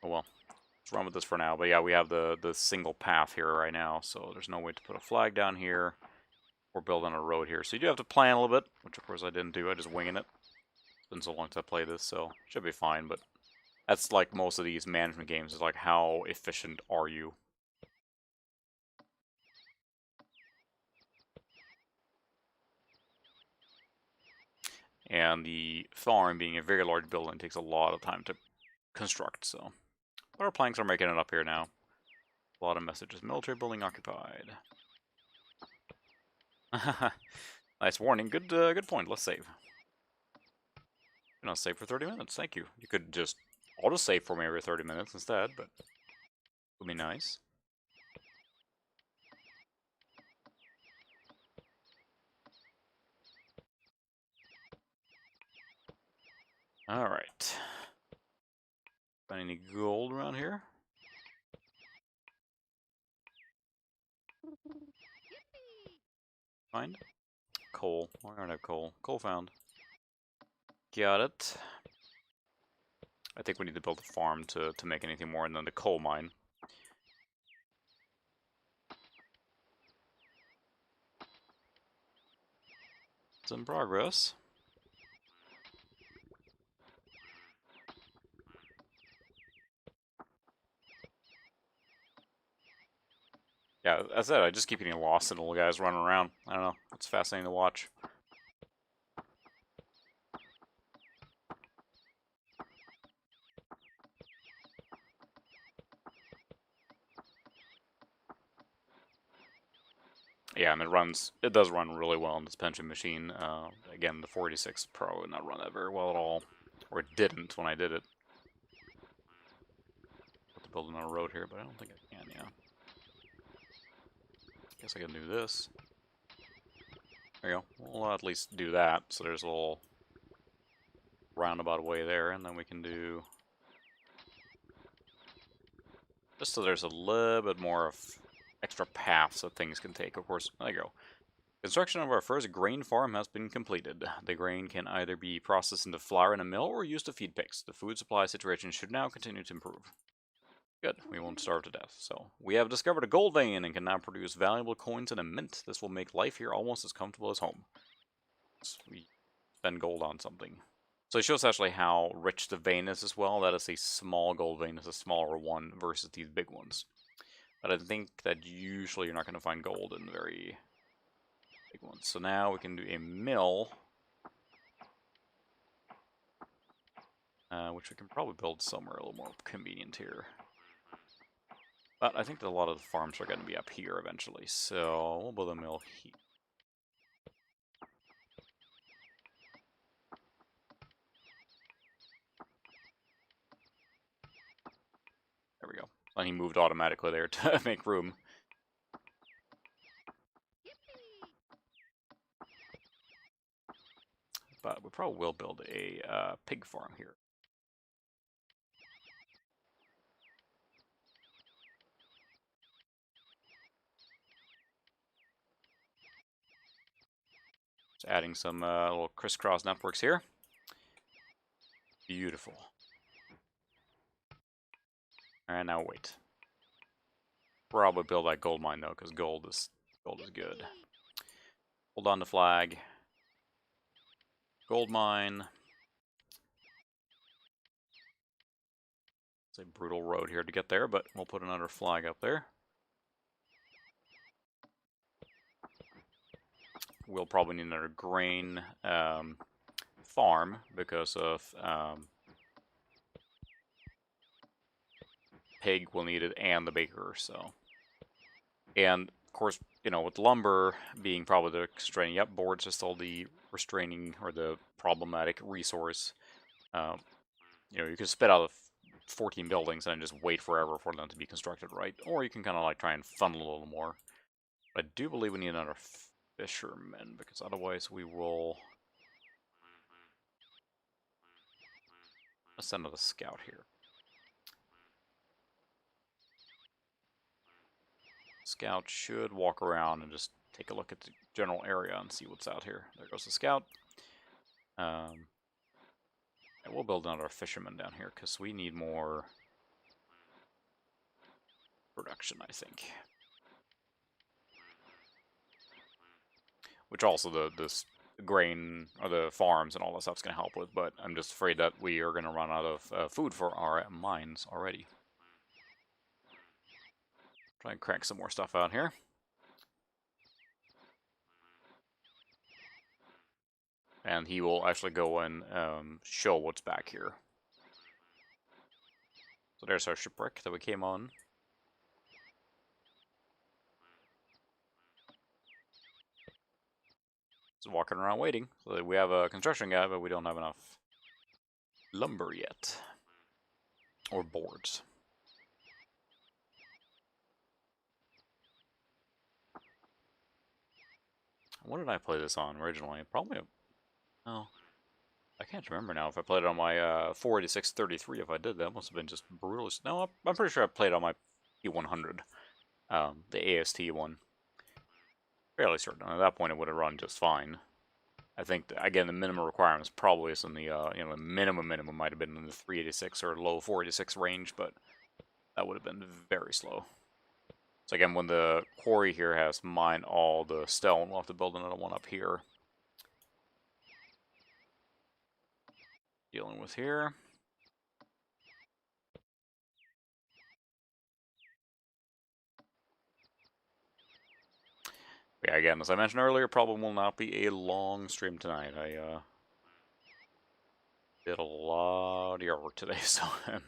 Oh well. Let's run with this for now. But yeah, we have the single path here right now, so there's no way to put a flag down here or build on a road here. So you do have to plan a little bit, which of course I didn't do. I just winging it. It's been so long since I played this, so should be fine. But that's like most of these management games, is like how efficient are you? And the farm, being a very large building, takes a lot of time to construct, so. Our planks are making it up here now. A lot of messages. Military building occupied. Nice warning. Good good point. Let's save. You're not save for 30 minutes. Thank you. You could just auto-save for me every 30 minutes instead, but it would be nice. Alright. Find any gold around here? Find? Coal. Why aren't I coal? Coal found. Got it. I think we need to build a farm to make anything more than the coal mine. It's in progress. Yeah, as I said, I just keep getting lost in the little guys running around. I don't know. It's fascinating to watch. Yeah, and it does run really well in this pension machine. Again, the 46 Pro would not run that very well at all. Or it didn't when I did it. Put the building on a road here, but I don't think I can, yeah. Guess I can do this. There you go. We'll at least do that, so there's a little roundabout way there, and then we can do... just so there's a little bit more of extra paths that things can take, of course. There you go. Construction of our first grain farm has been completed. The grain can either be processed into flour in a mill or used to feed pigs. The food supply situation should now continue to improve. Good, we won't starve to death. So, we have discovered a gold vein and can now produce valuable coins in a mint. This will make life here almost as comfortable as home. So we spend gold on something. So it shows actually how rich the vein is as well. That is a small gold vein, is a smaller one versus these big ones. But I think that usually you're not going to find gold in the very big ones. So now we can do a mill. Which we can probably build somewhere a little more convenient here. But I think that a lot of the farms are going to be up here eventually. So we'll build a mill here. There we go. And he moved automatically there to make room. But we probably will build a pig farm here. Just adding some little crisscross networks here. Beautiful. And now wait. Probably build that gold mine though, because gold is good. Hold on to flag. Gold mine. It's a brutal road here to get there, but we'll put another flag up there. We'll probably need another grain farm because of pig will need it and the baker, so. And of course, you know, with lumber being probably the constraining, yep, boards are still the restraining or the problematic resource. You know, you can spit out 14 buildings and just wait forever for them to be constructed, right? Or you can kind of like try and funnel a little more. But I do believe we need another fisherman, because otherwise we will... Let's send another scout here. Scout should walk around and just take a look at the general area and see what's out here. There goes the scout. And we'll build another fisherman down here, because we need more production, I think. Which also the grain, or the farms and all that stuff's going to help with, but I'm just afraid that we are going to run out of food for our mines already. Try and crank some more stuff out here. And he will actually go and show what's back here. So there's our shipwreck that we came on. Just walking around waiting. So we have a construction guy, but we don't have enough lumber yet. Or boards. What did I play this on originally? Probably oh, I can't remember now if I played it on my 486-33. If I did, that must have been just brutal. No, I'm pretty sure I played on my P100. The AST one. Fairly certain. At that point, it would have run just fine. I think, again, the minimum requirements probably is in the, the minimum might have been in the 386 or low 486 range, but that would have been very slow. So again, when the quarry here has mined all the stone, we'll have to build another one up here. Dealing with here. Yeah, again, as I mentioned earlier, probably will not be a long stream tonight. I did a lot of yard work today, so I'm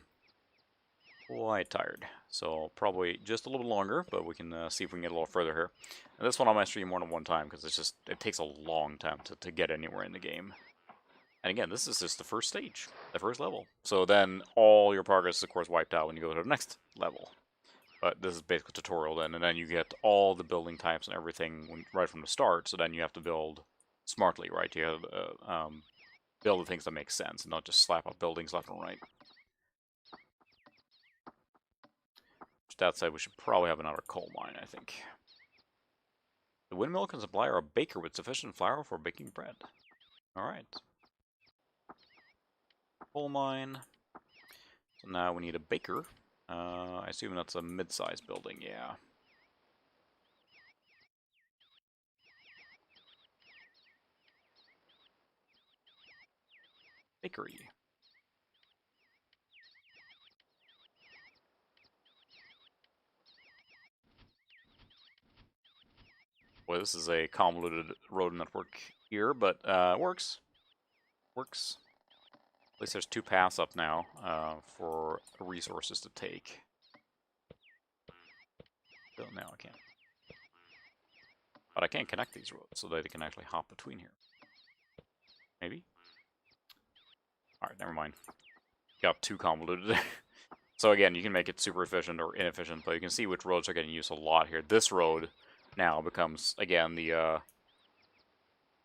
quite tired. So probably just a little longer, but we can see if we can get a little further here. And this one I might stream more than one time, because it takes a long time to get anywhere in the game. And again, this is just the first stage, the first level. So then all your progress is, of course, wiped out when you go to the next level. But this is basically a tutorial then, and then you get all the building types and everything right from the start, so then you have to build smartly, right? You have to build the things that make sense, and not just slap up buildings left and right. That said, we should probably have another coal mine, I think. The windmill can supply our baker with sufficient flour for baking bread. Alright. Coal mine. So now we need a baker. I assume that's a mid-sized building, yeah. Bakery. Boy, this is a convoluted road network here, but works. Works. At least there's two paths up now for resources to take. Still, now I can't. But I can't connect these roads so that they can actually hop between here. Maybe? Alright, never mind. Got too convoluted. So again, you can make it super efficient or inefficient, but you can see which roads are getting used a lot here. This road now becomes, again, the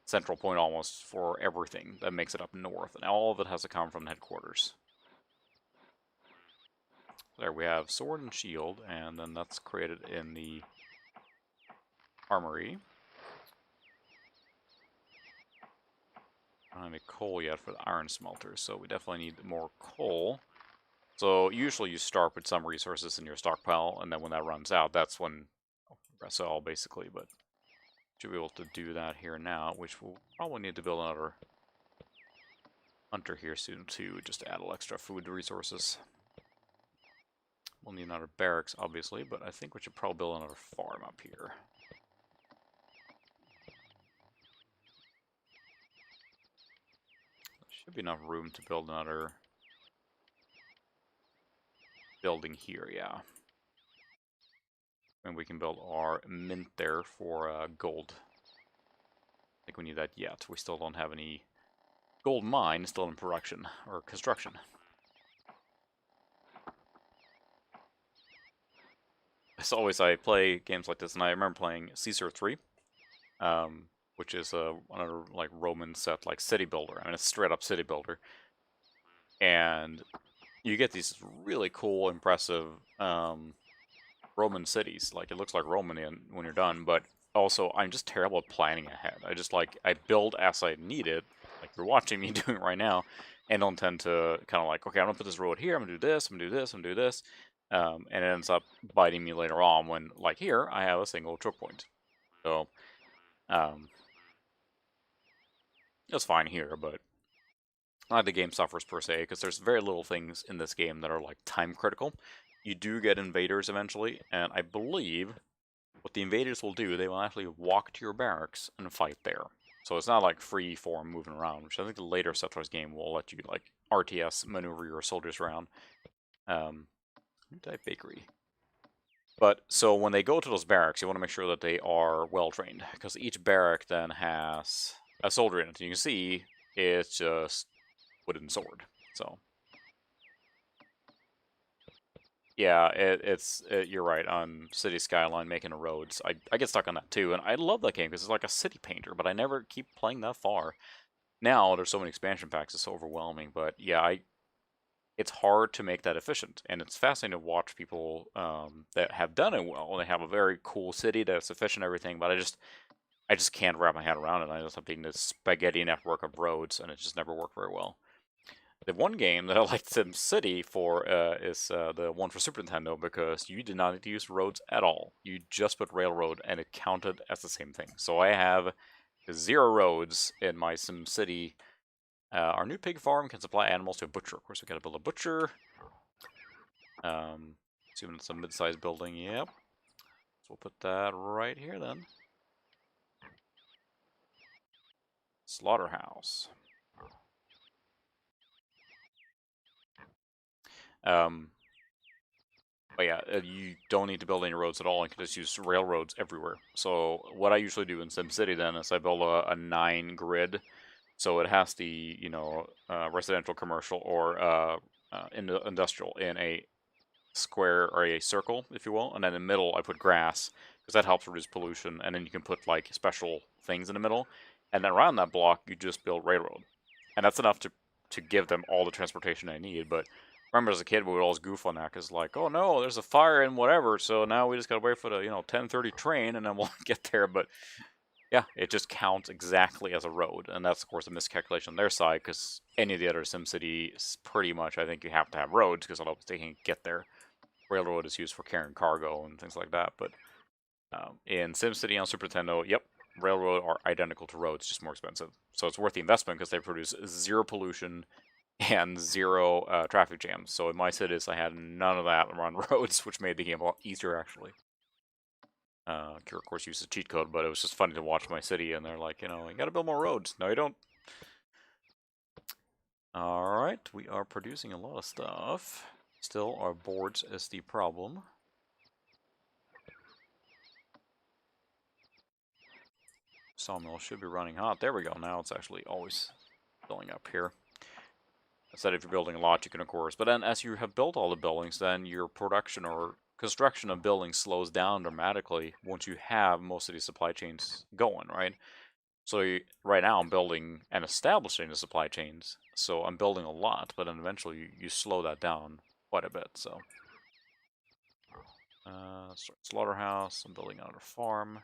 central point almost for everything that makes it up north. And all of it has to come from the headquarters. There we have sword and shield, and then that's created in the armory. I don't have any coal yet for the iron smelter, so we definitely need more coal. So usually you start with some resources in your stockpile, and then when that runs out, that's when that's all basically, but should be able to do that here now, which we'll probably need to build another hunter here soon too, just to add a little extra food resources. We'll need another barracks, obviously, but I think we should probably build another farm up here. There should be enough room to build another building here, yeah. And we can build our mint there for gold. I think we need that yet. We still don't have any gold mine still in production, or construction. as always, I play games like this, and I remember playing Caesar 3, which is another like Roman set, like city builder. I mean, it's straight up city builder, and you get these really cool, impressive Roman cities. Like, it looks like Roman when you're done, but also I'm just terrible at planning ahead. I build as I need it, like you're watching me doing right now, and don't tend to kind of like, okay, I'm gonna put this road here, I'm gonna do this, I'm gonna do this, I'm gonna do this, and it ends up biting me later on when, like here, I have a single choke point. So, it's fine here, but not the game suffers per se, because there's very little things in this game that are like time critical. You do get invaders eventually, and I believe what the invaders will do, they will actually walk to your barracks and fight there. So it's not like free form moving around, which I think the later Settlers game will let you like RTS maneuver your soldiers around. Type bakery. But so when they go to those barracks, you want to make sure that they are well trained, because each barrack then has a soldier in it. You can see it's just wooden sword. So yeah, you're right on City Skyline making the roads. I get stuck on that too, and I love that game because it's like a city painter, but I never keep playing that far. Now there's so many expansion packs, it's so overwhelming. But yeah, it's hard to make that efficient, and it's fascinating to watch people that have done it well. They have a very cool city that's efficient, and everything, but I just can't wrap my head around it. I just have being this spaghetti network of roads, and it just never worked very well. The one game that I liked SimCity for is the one for Super Nintendo, because you did not need to use roads at all. You just put railroad and it counted as the same thing. So I have 0 roads in my SimCity. Our new pig farm can supply animals to a butcher. Of course, we gotta build a butcher. Assuming it's a mid-sized building, yep. So we'll put that right here then. Slaughterhouse. But yeah, you don't need to build any roads at all. You can just use railroads everywhere. So what I usually do in SimCity then is I build a 9 grid. So it has the, residential, commercial, or industrial in a square or a circle, if you will. And then in the middle, I put grass, because that helps reduce pollution. And then you can put like special things in the middle. And then around that block, you just build railroad. And that's enough to give them all the transportation they need. But remember, as a kid, we would always goof on that, because like, oh no, there's a fire and whatever, so now we just gotta wait for the 10:30 train, and then we'll get there. But yeah, it just counts exactly as a road, and that's of course a miscalculation on their side, because any of the other SimCities, pretty much, I think you have to have roads, because otherwise they can't get there. Railroad is used for carrying cargo and things like that. But in SimCity on Super Nintendo, yep, railroad are identical to roads, just more expensive. So it's worth the investment, because they produce 0 pollution and 0 traffic jams. So in my cities, I had none of that around roads, which made the game a lot easier, actually. Cure, of course, uses cheat code, but it was just funny to watch my city, and they're like, you gotta build more roads. No, you don't. Alright, we are producing a lot of stuff. Still, our boards is the problem. Sawmill should be running hot. There we go. Now it's actually always filling up here. Instead, if you're building a lot, you can, of course. But then, as you have built all the buildings, then your production or construction of buildings slows down dramatically once you have most of these supply chains going, right? So right now, I'm building and establishing the supply chains. So I'm building a lot, but then eventually you slow that down quite a bit. So slaughterhouse. I'm building another farm.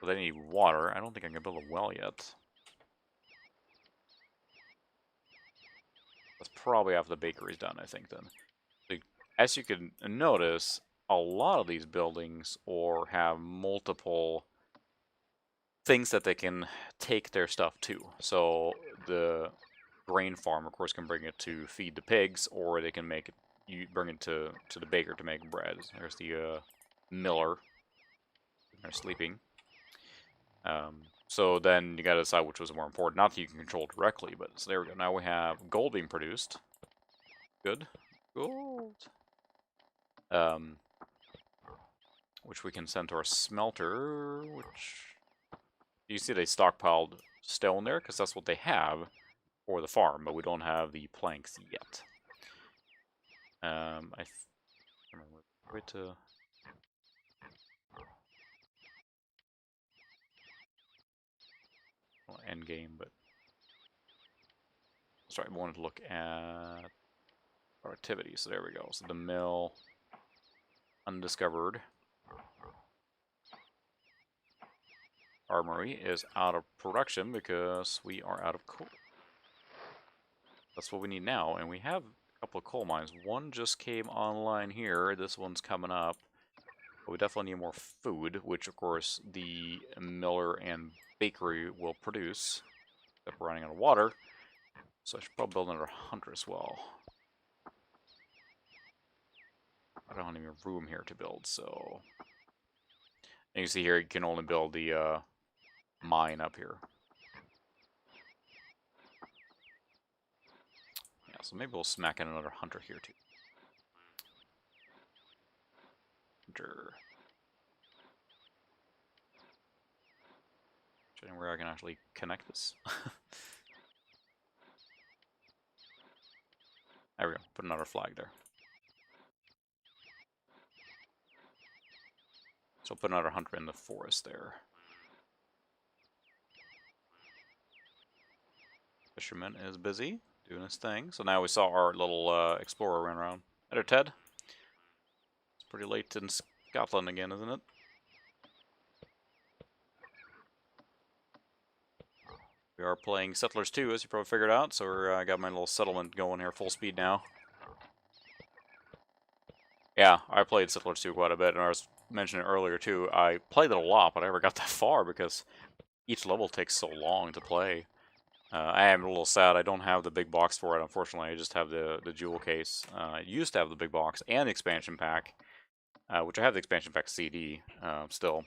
But they need water. I don't think I can build a well yet. That's probably after the bakery's done, I think, then. As you can notice, a lot of these buildings or have multiple things that they can take their stuff to. So the grain farm, of course, can bring it to feed the pigs, or they can make it, you bring it to the baker to make bread. There's the miller. They're sleeping. So then you gotta decide which was more important. Not that you can control directly, but so there we go. Now we have gold being produced. Good. Gold. Which we can send to our smelter, which... You see they stockpiled stone there, because that's what they have for the farm, but we don't have the planks yet. I remember wait to. Well, end game, but sorry, I wanted to look at productivity. So there we go. So the mill undiscovered. Armory is out of production because we are out of coal. That's what we need now, and we have a couple of coal mines. One just came online here. This one's coming up. But we definitely need more food, which of course the miller and bakery will produce. Except we're running out of water, so I should probably build another hunter as well. I don't have any room here to build, so... And you see here, you can only build the mine up here. Yeah, so maybe we'll smack in another hunter here too. Hunter. Checking where I can actually connect this. There we go. Put another flag there. So put another hunter in the forest there. Fisherman is busy doing his thing. So now we saw our little explorer run around. Hello, Ted. It's pretty late in Scotland again, isn't it? We are playing Settlers 2, as you probably figured out. So I got my little settlement going here full speed now. Yeah, I played Settlers 2 quite a bit, and I was mentioning earlier too. I played it a lot, but I never got that far because each level takes so long to play. I am a little sad. I don't have the big box for it, unfortunately. I just have the jewel case. I used to have the big box and the expansion pack, which I have the expansion pack CD still.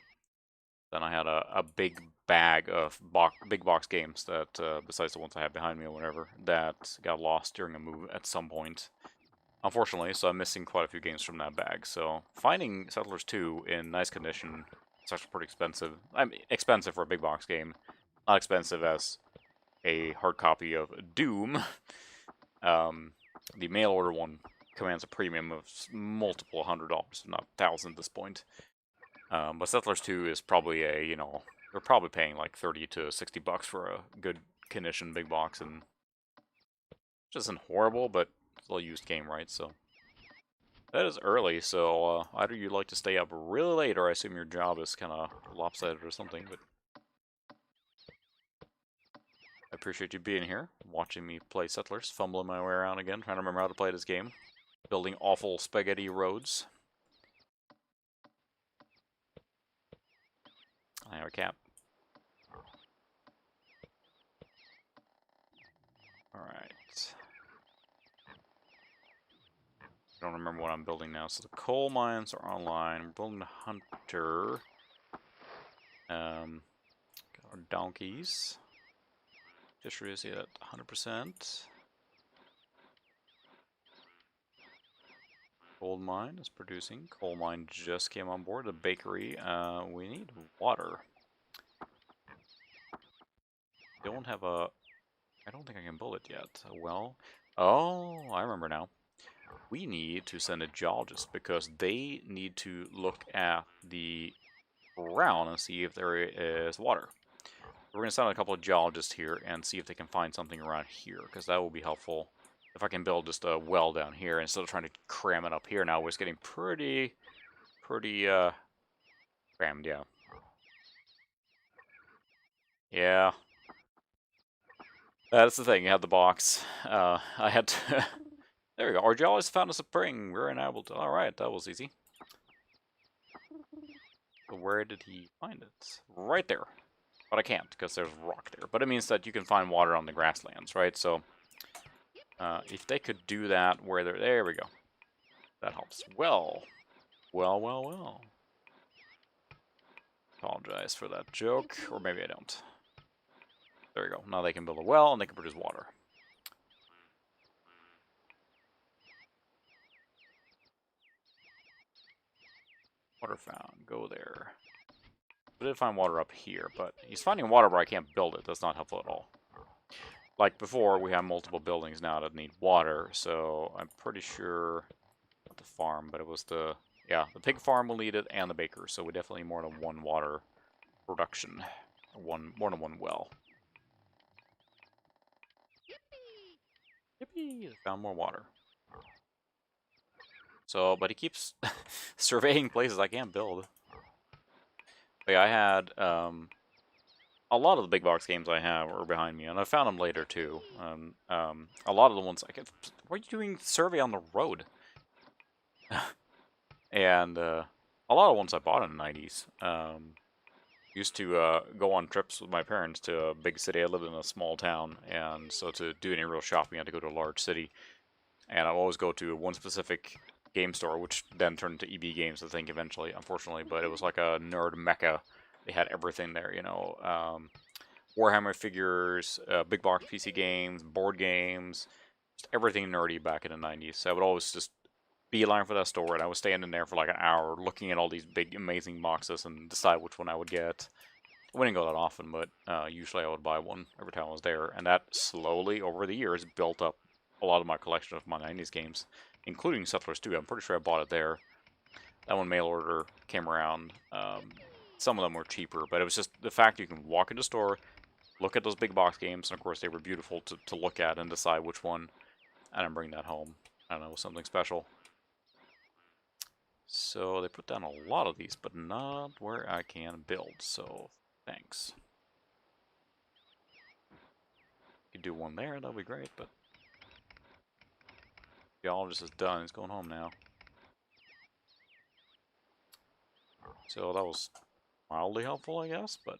Then I had a big bag of big box games that, besides the ones I have behind me or whatever, that got lost during a move at some point. Unfortunately, so I'm missing quite a few games from that bag. So finding Settlers 2 in nice condition is actually pretty expensive. I mean, expensive for a big box game. Not expensive as a hard copy of Doom. The mail order one commands a premium of multiple $100s, if not thousands at this point. But Settlers 2 is probably a, you know, they're probably paying like 30 to 60 bucks for a good condition big box, and which isn't horrible, but still a used game, right? So that is early, so either you like to stay up really late, or I assume your job is kind of lopsided or something, but I appreciate you being here, watching me play Settlers, fumbling my way around again, trying to remember how to play this game, building awful spaghetti roads. I have a cap. Alright. I don't remember what I'm building now. So the coal mines are online. We're building a hunter. Got our donkeys. Fisheries at 100%. Gold mine is producing. Coal mine just came on board. The bakery. We need water. Don't have a... I don't think I can build it yet. Well... Oh, I remember now. We need to send a geologist because they need to look at the ground and see if there is water. We're going to send a couple of geologists here and see if they can find something around here, because that will be helpful. If I can build just a well down here instead of trying to cram it up here now, it's getting pretty crammed, yeah. Yeah. That's the thing, you have the box. I had to... There we go. Our geologist found us a spring. We're unable to... Alright, that was easy. So where did he find it? Right there. But I can't, because there's rock there. But it means that you can find water on the grasslands, right? So, if they could do that where they're... There we go. That helps. Well. Apologize for that joke. Or maybe I don't. There we go. Now they can build a well, and they can produce water. Water found. Go there. I did find water up here, but he's finding water where I can't build it. That's not helpful at all. Like before, we have multiple buildings now that need water, so I'm pretty sure the farm, but it was the, yeah, the pig farm will need it, and the baker, so we definitely need more than one water production. More than one well. Yippee! Found more water. So, but he keeps surveying places I can't build. But yeah, I had, a lot of the big box games I have are behind me, and I found them later too. A lot of the ones I get. What are you doing? Survey on the road. And a lot of ones I bought in the 90s. Used to go on trips with my parents to a big city. I lived in a small town, and so to do any real shopping, I had to go to a large city. And I'd always go to one specific game store, which then turned into EB Games, I think, eventually, unfortunately. But it was like a nerd mecca. They had everything there, you know. Warhammer figures, big box PC games, board games, just everything nerdy back in the 90s. So I would always just beeline for that store, and I was standing there for like an hour looking at all these big, amazing boxes and decide which one I would get. I wouldn't go that often, but usually I would buy one every time I was there, and that slowly, over the years, built up a lot of my collection of my 90s games, including Settlers 2. I'm pretty sure I bought it there. That one mail order came around. Some of them were cheaper, but it was just the fact you can walk into a store, look at those big box games, and of course they were beautiful to look at and decide which one, and then bring that home. I don't know, something special. So they put down a lot of these, but not where I can build, so thanks. Could do one there, that'd be great, but geologist is done, he's going home now. So that was mildly helpful, I guess, but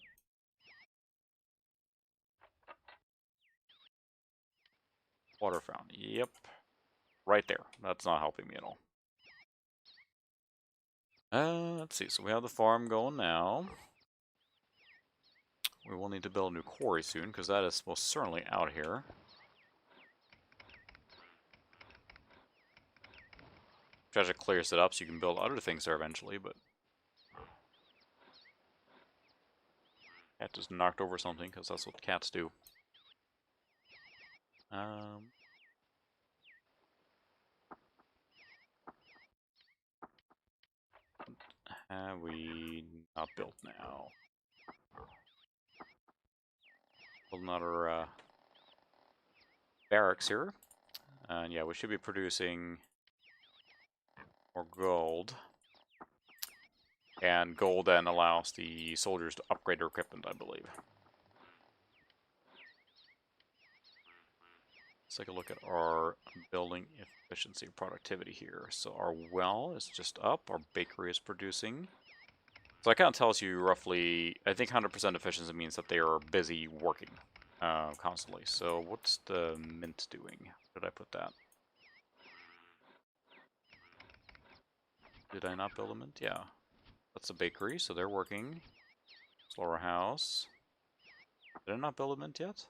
water fountain, yep. Right there. That's not helping me at all. Let's see, so we have the farm going now. We will need to build a new quarry soon, because that is most certainly out here. Try to clear it up so you can build other things there eventually, but cat just knocked over something, because that's what cats do. Have we not built now? Build another barracks here. And yeah, we should be producing more gold. And gold then allows the soldiers to upgrade their equipment, I believe. Let's take a look at our building efficiency productivity here. So our well is just up, our bakery is producing. So that kind of tells you roughly, I think 100% efficiency means that they are busy working constantly. So what's the mint doing? Did I put that? Did I not build a mint? Yeah. That's a bakery, so they're working. Slaughterhouse. Did I not build a mint yet?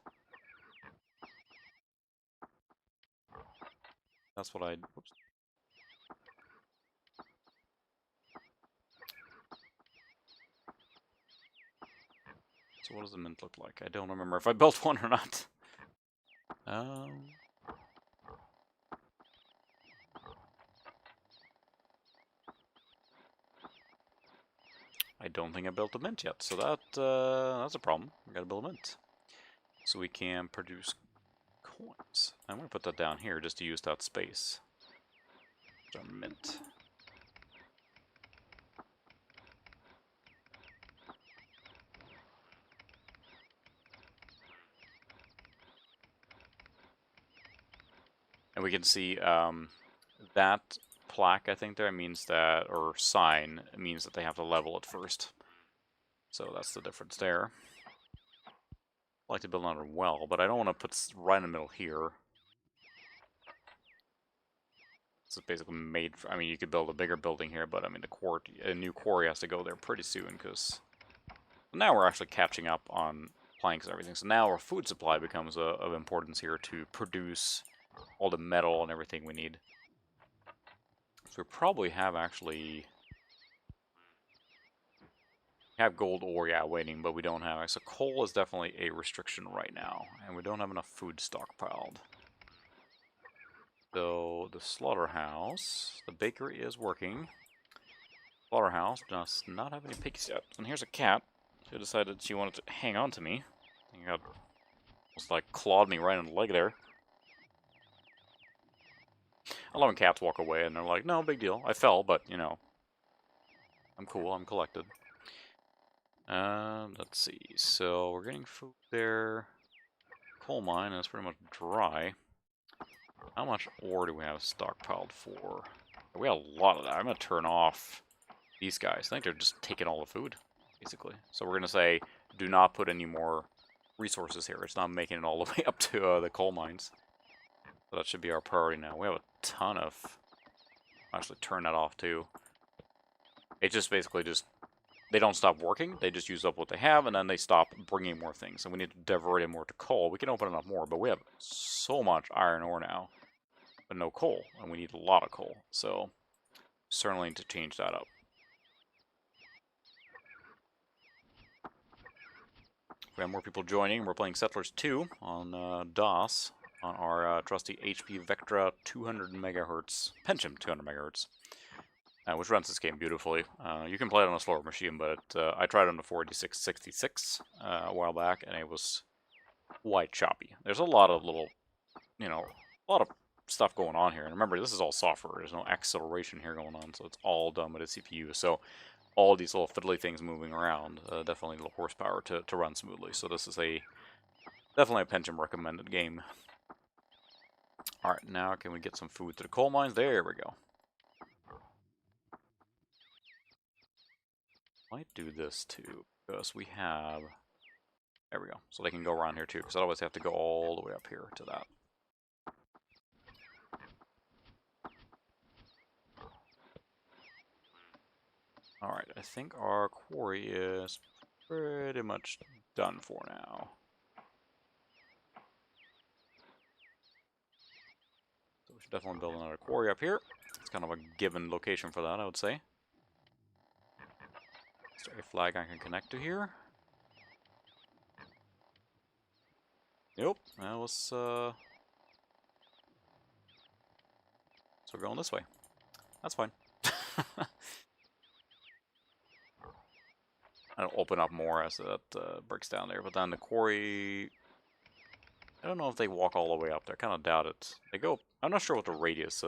That's what I... Oops. So what does the mint look like? I don't remember if I built one or not. I don't think I built a mint yet, so that's a problem. We gotta build a mint. So we can produce coins. I'm gonna put that down here just to use that space. Our mint. And we can see that plaque, I think there means that, or sign, means that they have to level it first. So that's the difference there. I like to build another well, but I don't want to put right in the middle here. This is basically made for, I mean, you could build a bigger building here, but I mean, a new quarry has to go there pretty soon, because now we're actually catching up on planks and everything. So now our food supply becomes of importance here to produce all the metal and everything we need. So we probably have actually have gold ore, yeah, waiting, but we don't have it. So coal is definitely a restriction right now, and we don't have enough food stockpiled. So, the slaughterhouse, the bakery is working. Slaughterhouse does not have any pigs yet. And here's a cat who decided she wanted to hang on to me. I got almost like clawed me right on the leg there. I love when cats walk away and they're like, no, big deal. I fell, but, you know, I'm cool, I'm collected. Let's see. So, we're getting food there. Coal mine is pretty much dry. How much ore do we have stockpiled for? We have a lot of that. I'm going to turn off these guys. I think they're just taking all the food, basically. So we're going to say, do not put any more resources here. It's not making it all the way up to the coal mines. So that should be our priority now. We have a ton of... Actually, turn that off, too. It just basically just... They don't stop working. They just use up what they have, and then they stop bringing more things. And we need to divert it more to coal. We can open it up more, but we have so much iron ore now. But no coal, and we need a lot of coal. So, certainly need to change that up. We have more people joining. We're playing Settlers 2 on DOS on our trusty HP Vectra 200 megahertz Pentium 200 megahertz, which runs this game beautifully. You can play it on a slower machine, but I tried it on the 4666 a while back, and it was quite choppy. There's a lot of little, you know, a lot of stuff going on here. And remember, this is all software. There's no acceleration here going on, so it's all done with a CPU. So all these little fiddly things moving around, definitely a little horsepower to run smoothly. So this is definitely a Pentium recommended game. Alright, now can we get some food to the coal mines? There we go. Might do this too, because we have... There we go. So they can go around here too, because otherwise they have to go all the way up here to that. Alright, I think our quarry is pretty much done for now. So we should definitely build another quarry up here. It's kind of a given location for that, I would say. Is there a flag I can connect to here? Nope, that was, so we're going this way. That's fine. I'll open up more as that breaks down there. But then the quarry... I don't know if they walk all the way up there. I kind of doubt it. They go... I'm not sure what the radius...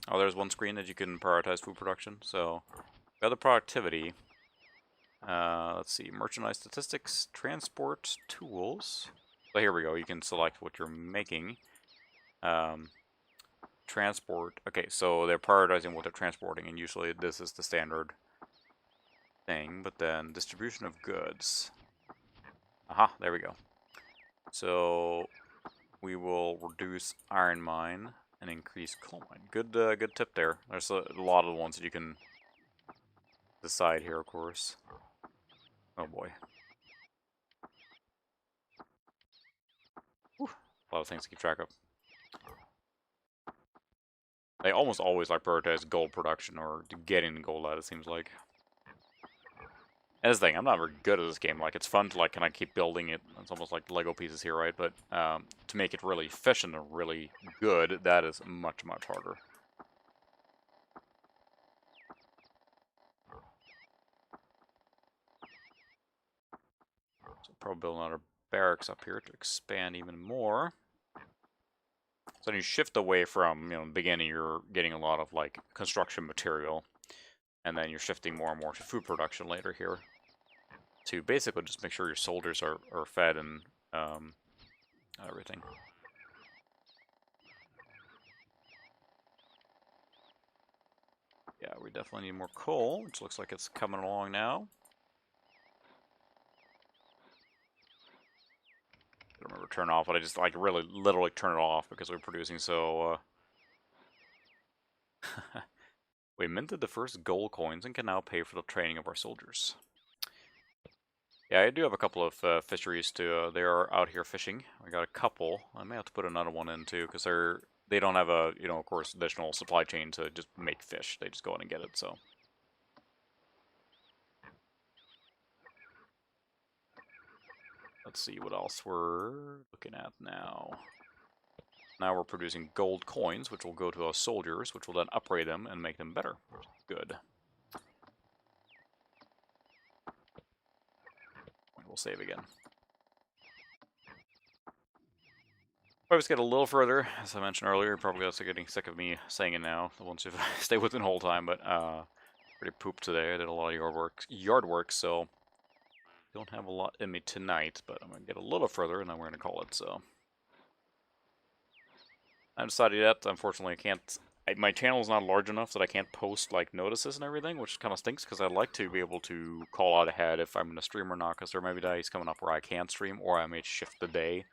Oh, there's one screen that you can prioritize food production. So, we have the productivity. Let's see. Merchandise statistics, transport, tools. So here we go. You can select what you're making. Transport. Okay, so they're prioritizing what they're transporting, and usually this is the standard thing. But then distribution of goods. Aha, there we go. So we will reduce iron mine and increase coal mine. Good tip there. There's a lot of the ones that you can decide here, of course. Oh boy. Whew. A lot of things to keep track of. They almost always like prioritize gold production or getting gold out, it seems like. And this thing, I'm not very good at this game. Like, it's fun to, like, kind of keep building it. It's almost like Lego pieces here, right? But to make it really efficient and really good, that is much, much harder. So probably build another barracks up here to expand even more. So then you shift away from, you know, in the beginning you're getting a lot of, like, construction material. And then you're shifting more and more to food production later here. To basically just make sure your soldiers are fed and everything. Yeah, we definitely need more coal, which looks like it's coming along now. I don't remember turn off, but I just like really literally turn it off because we're producing so... We minted the first gold coins and can now pay for the training of our soldiers. Yeah, I do have a couple of fisheries too. They are out here fishing. We got a couple. I may have to put another one in too, because they don't have a, you know, of course, additional supply chain to just make fish. They just go in and get it, so. let's see what else we're looking at now. Now we're producing gold coins, which will go to our soldiers, which will then upgrade them and make them better. Good. We'll save again. Probably just get a little further, as I mentioned earlier. You're probably also getting sick of me saying it now, once you've stayed with it the whole time, but pretty pooped today. I did a lot of yard work, so don't have a lot in me tonight, but I'm going to get a little further, and then we're going to call it, so. I haven't decided yet. Unfortunately, I can't. My channel is not large enough that I can't post like notices and everything, which kind of stinks because I'd like to be able to call out ahead if I'm going to stream or not, because there may be days coming up where I can't stream or I may shift the day.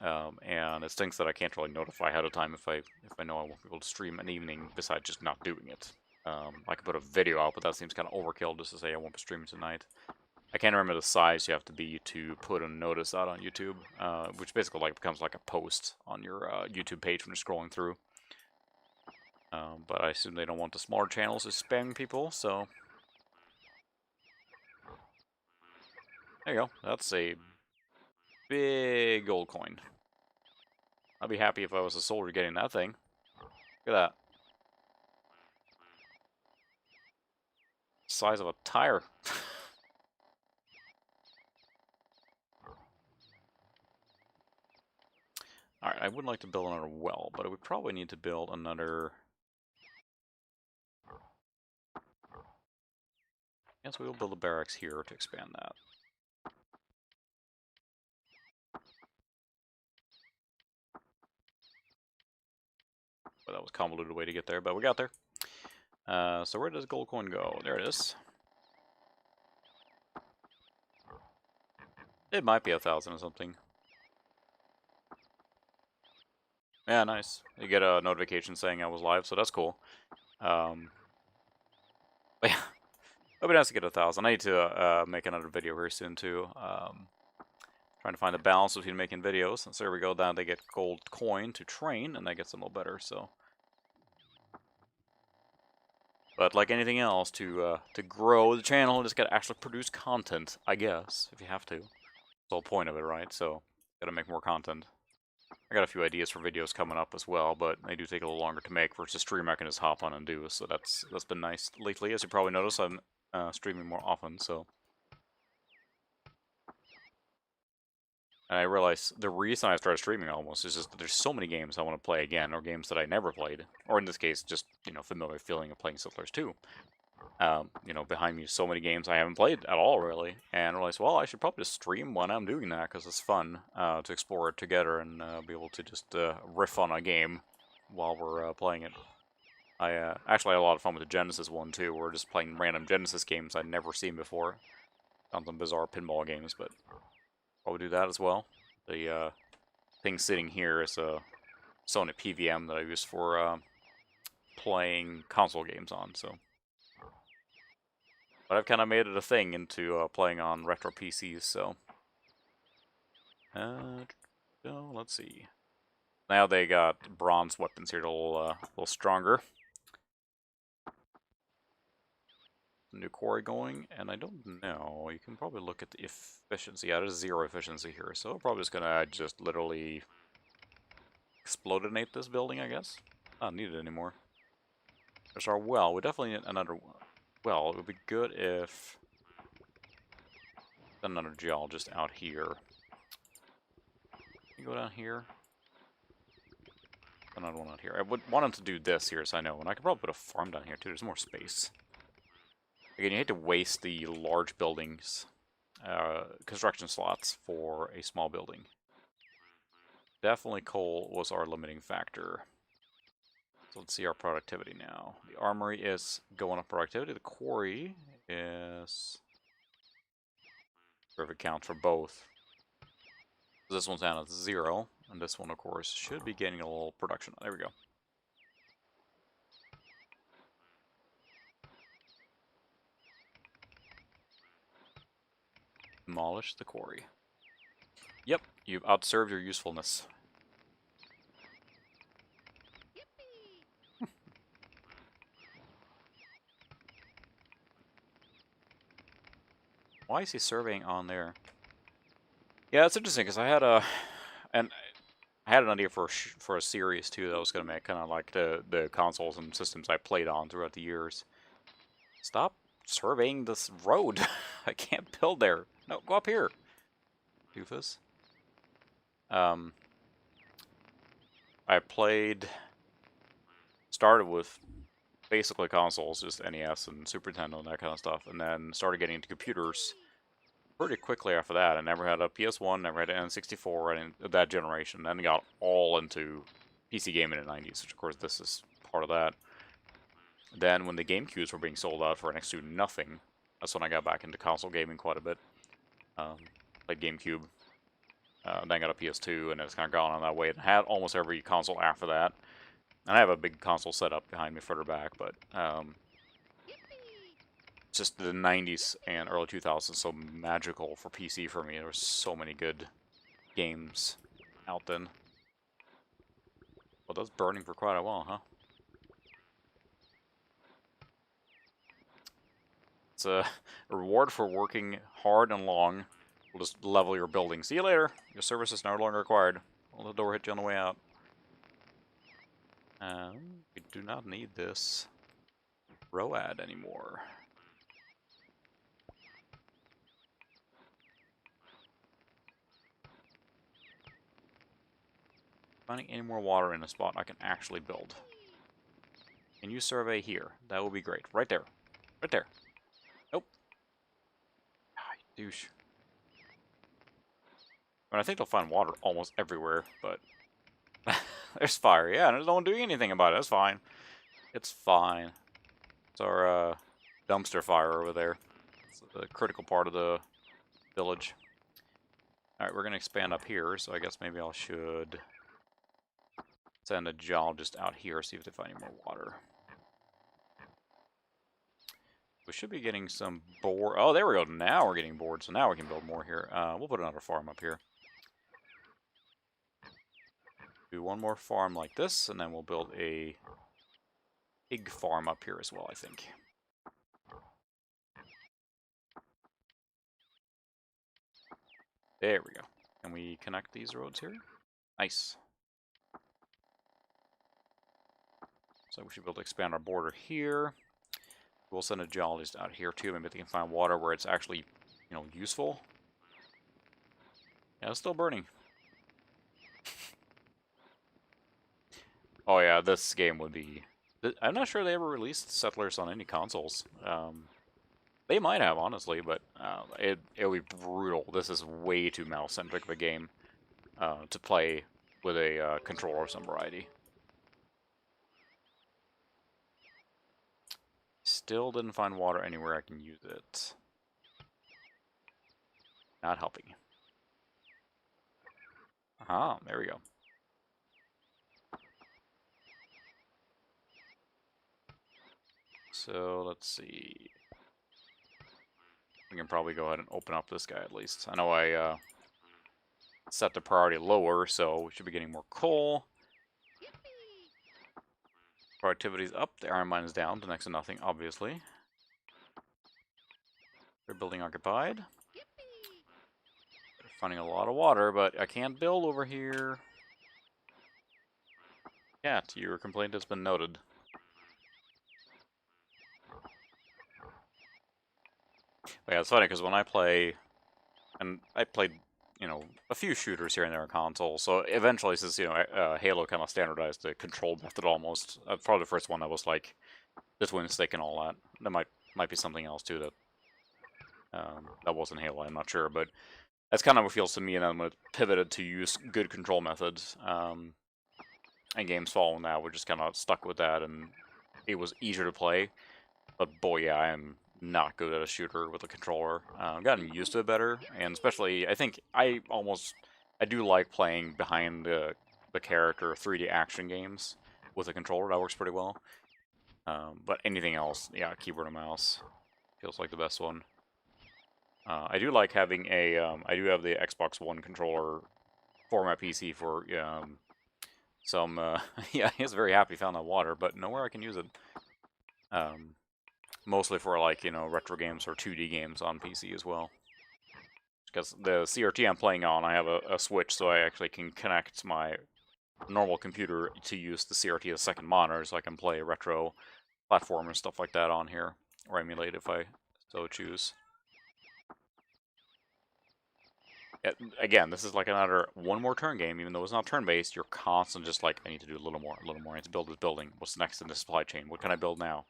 And it stinks that I can't really notify ahead of time if I know I won't be able to stream an evening besides just not doing it. I could put a video out, but that seems kind of overkill just to say I won't be streaming tonight. I can't remember the size you have to be to put a notice out on YouTube, which basically like becomes like a post on your YouTube page when you're scrolling through. But I assume they don't want the smaller channels to spam people, so there you go. That's a big gold coin. I'd be happy if I was a soldier getting that thing. Look at that. Size of a tire. Alright, I would like to build another well, but we probably need to build another... Yes, we will build a barracks here to expand that. But that was a convoluted way to get there, but we got there. So where does gold coin go? There it is. It might be 1,000 or something. Yeah, nice. You get a notification saying I was live, so that's cool. But yeah, it'll be nice to get 1,000. I need to make another video very soon too. Trying to find a balance between making videos. And so there we go. Now they get gold coin to train, and that gets them a little better. So, but like anything else, to grow the channel, just gotta actually produce content, I guess, if you have to. That's the whole point of it, right? So, gotta make more content. I got a few ideas for videos coming up as well, but they do take a little longer to make versus stream I can just hop on and do. So that's been nice lately. As you probably noticed, I'm streaming more often. So, and I realize the reason I started streaming almost is just that there's so many games I want to play again, or games that I never played, or in this case, just familiar feeling of playing Settlers 2. Behind me, so many games I haven't played at all, really. And I realized, well, I should probably just stream when I'm doing that, because it's fun to explore it together and be able to just riff on a game while we're playing it. I actually had a lot of fun with the Genesis one, too. We're just playing random Genesis games I'd never seen before. Found some bizarre pinball games, but I'll do that as well. The thing sitting here is a Sony PVM that I use for playing console games on, so... But I've kind of made it a thing into playing on retro PCs, so... let's see. Now they got bronze weapons here, a little stronger. New quarry going, and I don't know. You can probably look at the efficiency. Yeah, there's 0 efficiency here, so I'm probably just gonna just literally explodinate this building, I guess. Not need it anymore. There's our well. We definitely need another well. It would be good if another geologist out here. You go down here. Another one out here. I would want him to do this here, so I know. And I could probably put a farm down here too. There's more space. Again, you hate to waste the large buildings, construction slots for a small building. Definitely coal was our limiting factor. So let's see our productivity now. The armory is going up productivity. The quarry is... Perfect count for both. This one's down at 0, and this one, of course, should be getting a little production. There we go. Demolish the quarry. Yep, you've outserved your usefulness. Why is he surveying on there? Yeah, it's interesting because I had a, and I had an idea for a series too that I was gonna make, kind of like the consoles and systems I played on throughout the years. Stop surveying this road. I can't build there. No, go up here, doofus. Um, I started with basically consoles, just NES and Super Nintendo and that kind of stuff, and then started getting into computers pretty quickly after that. I never had a PS1, never had an N64, and that generation. Then got all into PC gaming in the 90s, which of course this is part of that. Then when the GameCubes were being sold out for next to nothing, that's when I got back into console gaming quite a bit. Played GameCube, then got a PS2, and it's kind of gone on that way. And had almost every console after that. And I have a big console set up behind me further back, but just the 90s and early 2000s so magical for PC for me. There were so many good games out then. Well, that's burning for quite a while, huh? It's a reward for working hard and long. We'll just level your building. See you later. Your service is no longer required. Well, the door hit you on the way out. We do not need this ROAD anymore. Finding any more water in a spot I can actually build. Can you survey here? That would be great. Right there. Right there. Nope. Ah, you douche. I mean, I think they'll find water almost everywhere, but there's fire. Yeah, and no one doing anything about it. That's fine. It's fine. It's our dumpster fire over there. It's the critical part of the village. Alright, we're going to expand up here, so I guess maybe I should send a geologist out here, see if they find any more water. We should be getting some board. Oh, there we go. Now we're getting bored, so now we can build more here. We'll put another farm up here. Do one more farm like this, and then we'll build a pig farm up here as well, I think. There we go. Can we connect these roads here? Nice. So we should be able to expand our border here. We'll send a geologist out here too. Maybe they can find water where it's actually, you know, useful. Yeah, it's still burning. Oh yeah, this game would be... I'm not sure they ever released Settlers on any consoles. They might have, honestly, but it would be brutal. This is way too mouse-centric of a game to play with a controller of some variety. Still didn't find water anywhere I can use it. Not helping. Ah, there we go. So, let's see. We can probably go ahead and open up this guy at least. I know I set the priority lower, so we should be getting more coal. Productivity's up, the iron mine is down to next to nothing, obviously. They're building occupied. They're finding a lot of water, but I can't build over here. Cat, your complaint has been noted. But yeah, it's funny because when I play, and I played, you know, a few shooters here and there on console. So eventually, since you know, Halo kind of standardized the control method almost. Probably the first one that was like the twin stick and all that. There might be something else too that wasn't Halo. I'm not sure, but that's kind of what feels to me. And then when it pivoted to use good control methods, and games following that were just kind of stuck with that, and it was easier to play. But boy, yeah, I am not good at a shooter with a controller. I've gotten used to it better, and especially, I think I do like playing behind the character 3D action games with a controller. That works pretty well. But anything else, yeah, keyboard and mouse feels like the best one. I do like having a, I do have the Xbox One controller for my PC for some, yeah, he's very happy found that water, but nowhere I can use it. Mostly for, like, you know, retro games or 2D games on PC as well. because the CRT I'm playing on, I have a switch, so I actually can connect my normal computer to use the CRT as a second monitor, so I can play retro platform and stuff like that on here, or emulate if I so choose. Again, this is like another one more turn game, even though it's not turn-based. You're constantly just like, I need to do a little more, I need to build this building. What's next in the supply chain? What can I build now?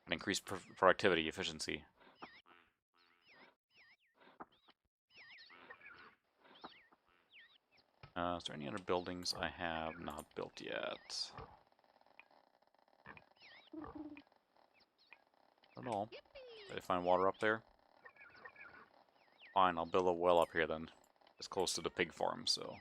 And increase productivity, efficiency. Is there any other buildings I have not built yet? Not at all. Did I find water up there? Fine, I'll build a well up here then. It's close to the pig farm, so.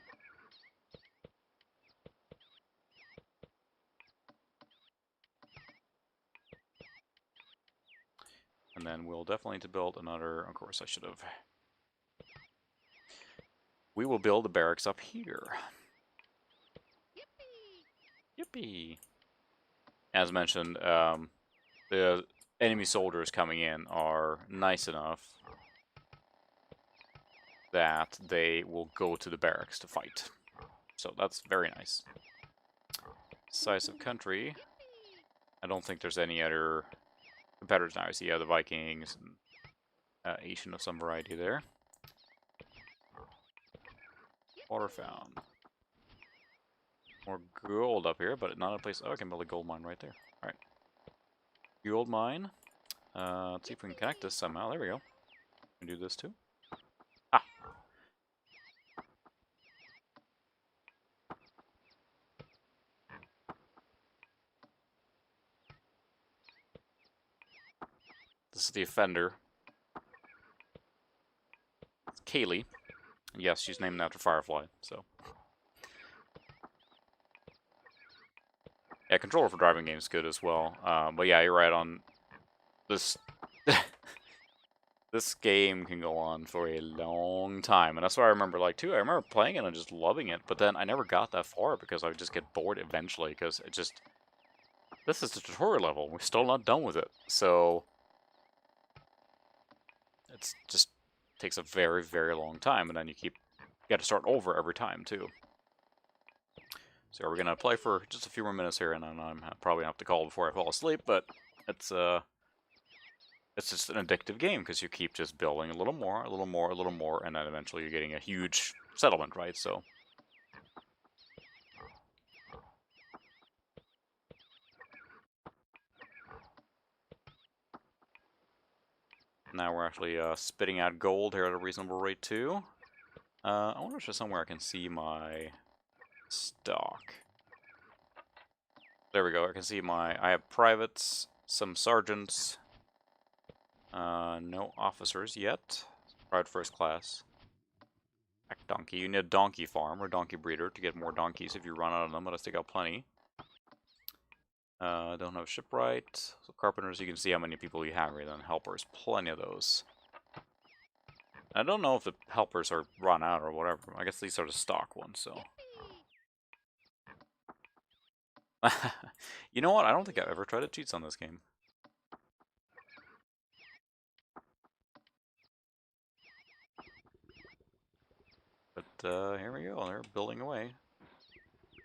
And then we'll definitely need to build another, of course I should have. We will build the barracks up here. Yippee! As mentioned, the enemy soldiers coming in are nice enough that they will go to the barracks to fight. So that's very nice. Size of country. I don't think there's any other competitors now. I see the Vikings and Asian of some variety there. Water found. More gold up here, but not a place. Oh, I can build a gold mine right there. Alright. Gold mine. Let's see if we can connect this somehow. There we go. We can do this too. Ah! This is the offender. It's Kaylee. Yes, she's named after Firefly, so. Yeah, controller for driving games is good as well. But yeah, you're right on this. This game can go on for a long time, and that's what I remember like too. I remember playing it and just loving it, but then I never got that far because I would just get bored eventually because it just. This is the tutorial level. We're still not done with it, so it's just takes a very, very long time, and then you got to start over every time too. So we're gonna play for just a few more minutes here, and then I'm probably gonna have to call before I fall asleep. But it's just an addictive game because you keep just building a little more, a little more, a little more, and then eventually you're getting a huge settlement, right? So. Now we're actually spitting out gold here at a reasonable rate too. I wonder if there's somewhere I can see my stock. There we go. I can see I have privates, some sergeants, no officers yet. Private first class. Donkey. You need a donkey farm or donkey breeder to get more donkeys if you run out of them, but I still got plenty. Don't have shipwright. So carpenters, you can see how many people you have here. Then helpers, plenty of those. I don't know if the helpers are run out or whatever. I guess these are the stock ones, so. You know what? I don't think I've ever tried to cheat on this game. But here we go. They're building away.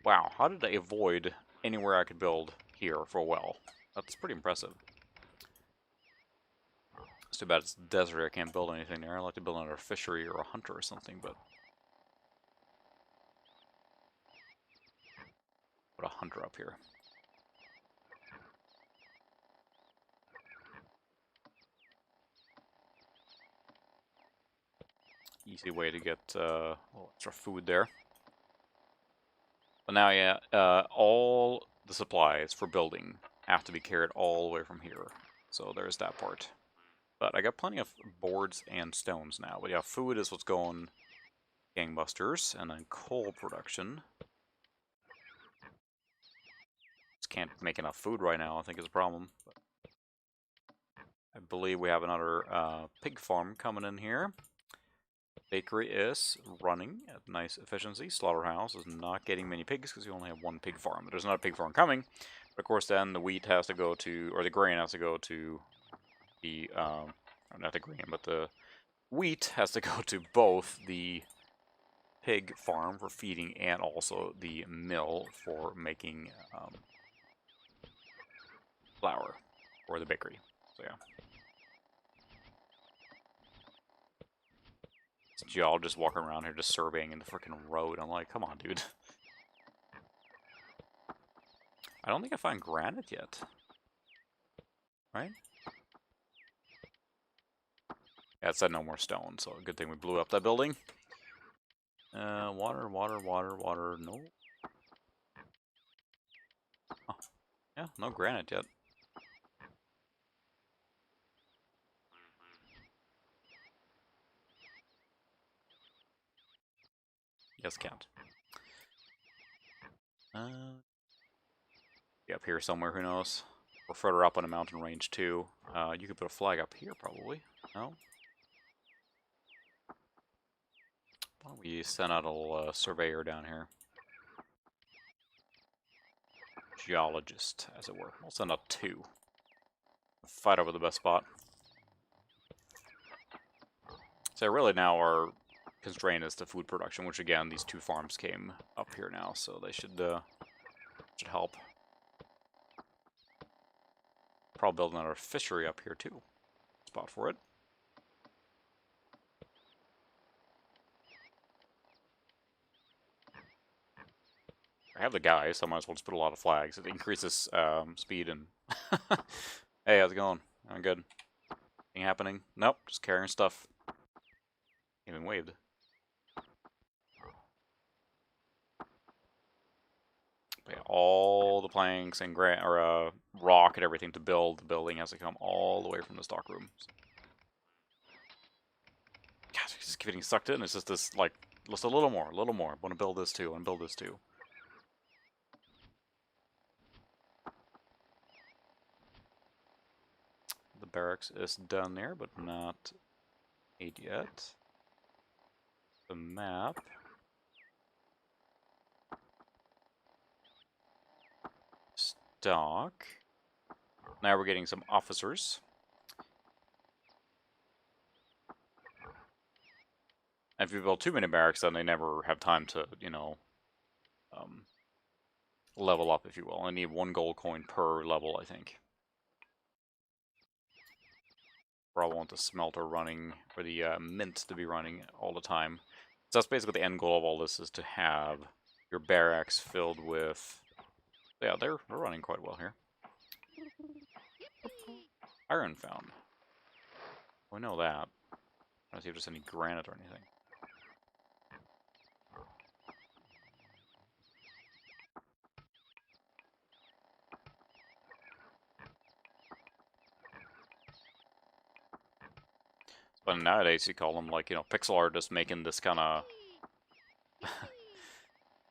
Wow, how did I avoid anywhere I could build here for a well? That's pretty impressive. It's too bad it's desert. I can't build anything there. I'd like to build another fishery or a hunter or something, but. Put a hunter up here. Easy way to get a little extra food there. But now, yeah, all the supplies for building have to be carried all the way from here. So there's that part. But I got plenty of boards and stones now. But yeah, food is what's going gangbusters. And then coal production. Just can't make enough food right now, I think is a problem. But I believe we have another pig farm coming in here. Bakery is running at nice efficiency. Slaughterhouse is not getting many pigs because you only have one pig farm. But there's another pig farm coming. But of course then the wheat has to go to, or the grain has to go to the, not the grain, but the wheat has to go to both the pig farm for feeding and also the mill for making flour for the bakery. So yeah. This geologist walking around here just surveying in the freaking road. I'm like, come on, dude. I don't think I find granite yet. Right? Yeah, it said no more stone, so good thing we blew up that building. Water, water, water, water. No. Oh, yeah, no granite yet. Yes, can't. Be up here somewhere, who knows? Or further up on a mountain range, too. You could put a flag up here, probably. No? Why don't we send out a little surveyor down here? Geologist, as it were. We'll send out 2. Fight over the best spot. So really now our constraint is to food production, which again, these 2 farms came up here now, so they should help. Probably build another fishery up here too. Spot for it. I have the guy, so I might as well just put a lot of flags. It increases speed and... Hey, how's it going? I'm good. Anything happening? Nope, just carrying stuff. Even waved. But yeah, all the planks and rock and everything to build the building has to come all the way from the stock room. Gosh, it's just getting sucked in. It's just this, like, just a little more, a little more. Want to build this too, want to build this too. The barracks is done there, but not made yet. The map. Stock. Now we're getting some officers. And if you build too many barracks, then they never have time to, you know, level up, if you will. I need 1 gold coin per level, I think. Or I want the smelter running, or the mint to be running all the time. So that's basically the end goal of all this, is to have your barracks filled with... Yeah, they're running quite well here. Iron found. We know that. I don't see if there's any granite or anything. But nowadays you call them, like, you know, pixel artists making this kind of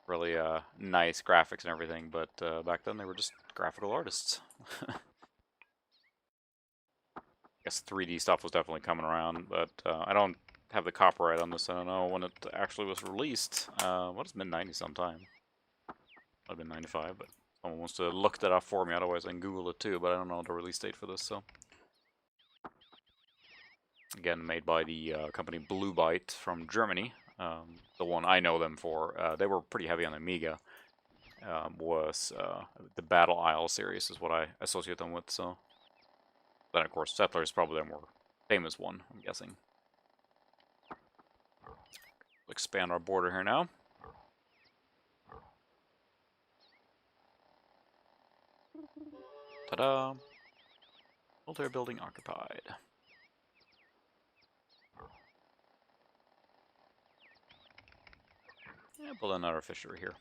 really nice graphics and everything, but back then they were just graphical artists. I guess 3D stuff was definitely coming around, but I don't have the copyright on this. I don't know when it actually was released. What is mid-90s sometime? I've been 95, but someone wants to look that up for me, otherwise I can Google it too, but I don't know the release date for this, so. Again, made by the company Blue Byte from Germany. The one I know them for, they were pretty heavy on the Amiga, was the Battle Isle series is what I associate them with, so. Then, of course, Settler is probably their more famous one, I'm guessing. We'll expand our border here now. Ta-da! Military building occupied. Yeah, build another fishery here.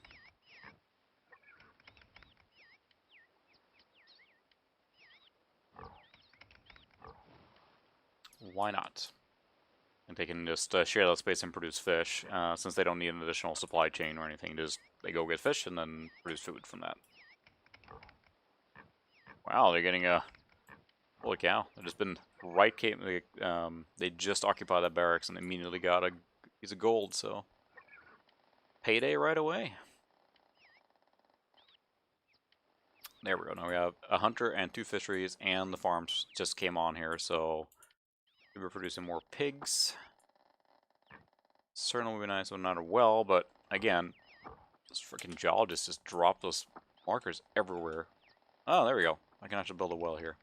Why not? And they can just share that space and produce fish, since they don't need an additional supply chain or anything. Just they go get fish and then produce food from that. Wow, they're getting a... Holy cow, they've just been right... they just occupied that barracks and immediately got a piece of gold, so... Payday right away. There we go. Now we have a hunter and 2 fisheries, and the farms just came on here, so we're producing more pigs. Certainly would be nice when not a well, but again, this freaking geologist just dropped those markers everywhere. Oh, there we go. I can actually build a well here.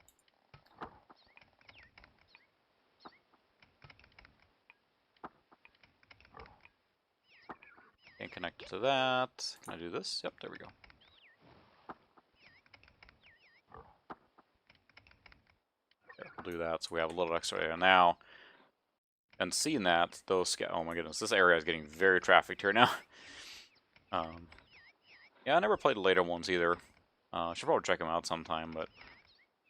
Can't connect to that. Can I do this? Yep, there we go. Okay, we'll do that so we have a little extra area now. And seeing that, those oh my goodness, this area is getting very trafficked here now. Yeah, I never played the later ones either. Should probably check them out sometime, but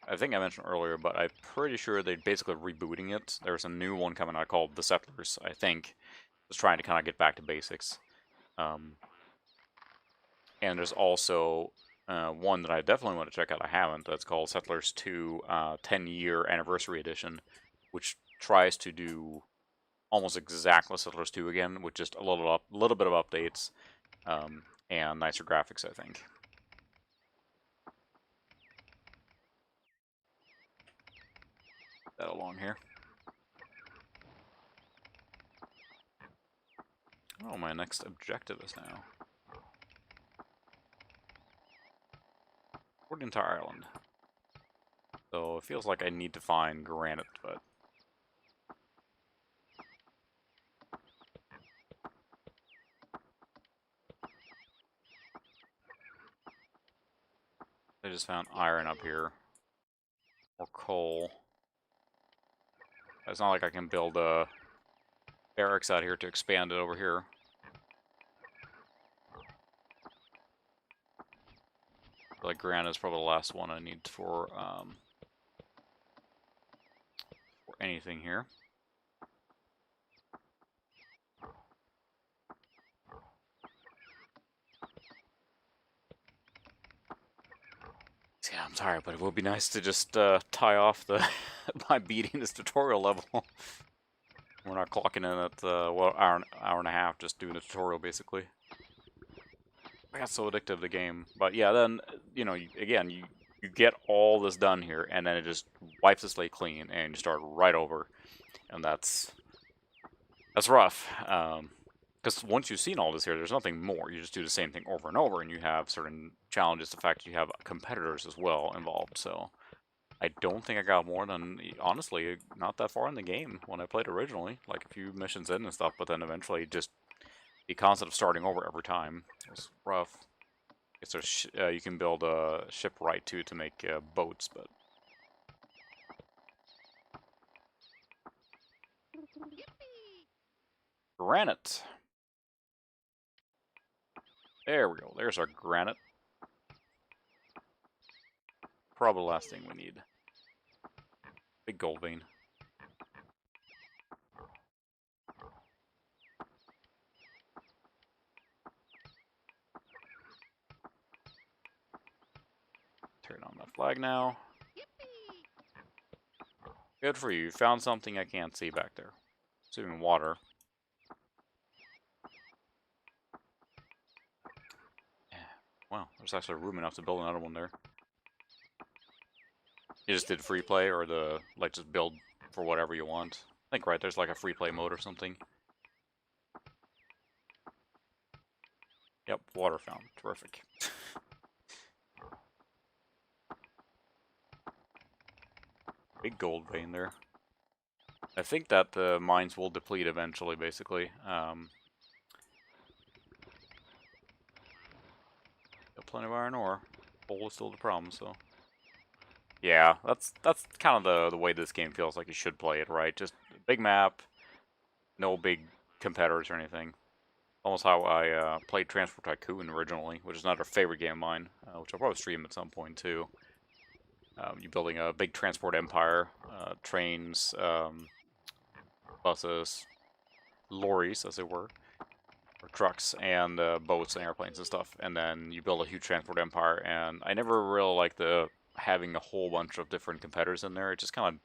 I think I mentioned earlier, but I'm pretty sure they're basically rebooting it. There's a new one coming out called The Settlers, I think. Just trying to kind of get back to basics. And there's also one that I definitely want to check out. I haven't. That's called Settlers 2 10-year Anniversary Edition, which tries to do almost exactly Settlers 2 again, with just a little bit of updates and nicer graphics, I think. That along here. Oh, my next objective is now for the entire island. So it feels like I need to find granite, but I just found iron up here. Or coal. It's not like I can build a barracks out here to expand it over here. Like granite is probably the last one I need for anything here. Yeah, I'm tired, but it would be nice to just tie off the my beating this tutorial level. We're not clocking in at well, hour and a half just doing a tutorial basically. I got so addictive to the game, but yeah, then you know, again, you get all this done here, and then it just wipes the slate clean, and you start right over, and that's rough. Because once you've seen all this here, there's nothing more. You just do the same thing over and over, and you have certain challenges. The fact you have competitors as well involved, so I don't think I got more than, honestly, not that far in the game when I played originally. Like a few missions in and stuff, but then eventually just the concept of starting over every time was rough. I guess there's you can build a shipwright too to make boats, but granite. There we go. There's our granite. Probably the last thing we need. Big gold vein. Turn on that flag now. Good for you. You found something I can't see back there. It's even water. Yeah. Wow, there's actually room enough to build another one there. You just did free play, or the like just build for whatever you want. I think right there's like a free play mode or something. Yep, water fountain. Terrific. Big gold vein there. I think that the mines will deplete eventually, basically. Got plenty of iron ore. Coal is still the problem, so. Yeah, that's kind of the way this game feels like you should play it, right? Just big map, no big competitors or anything. Almost how I played Transport Tycoon originally, which is another favorite game of mine, which I'll probably stream at some point too. You're building a big transport empire, trains, buses, lorries, as it were, or trucks, and boats and airplanes and stuff. And then you build a huge transport empire. And I never really liked the having a whole bunch of different competitors in there. It just kind of,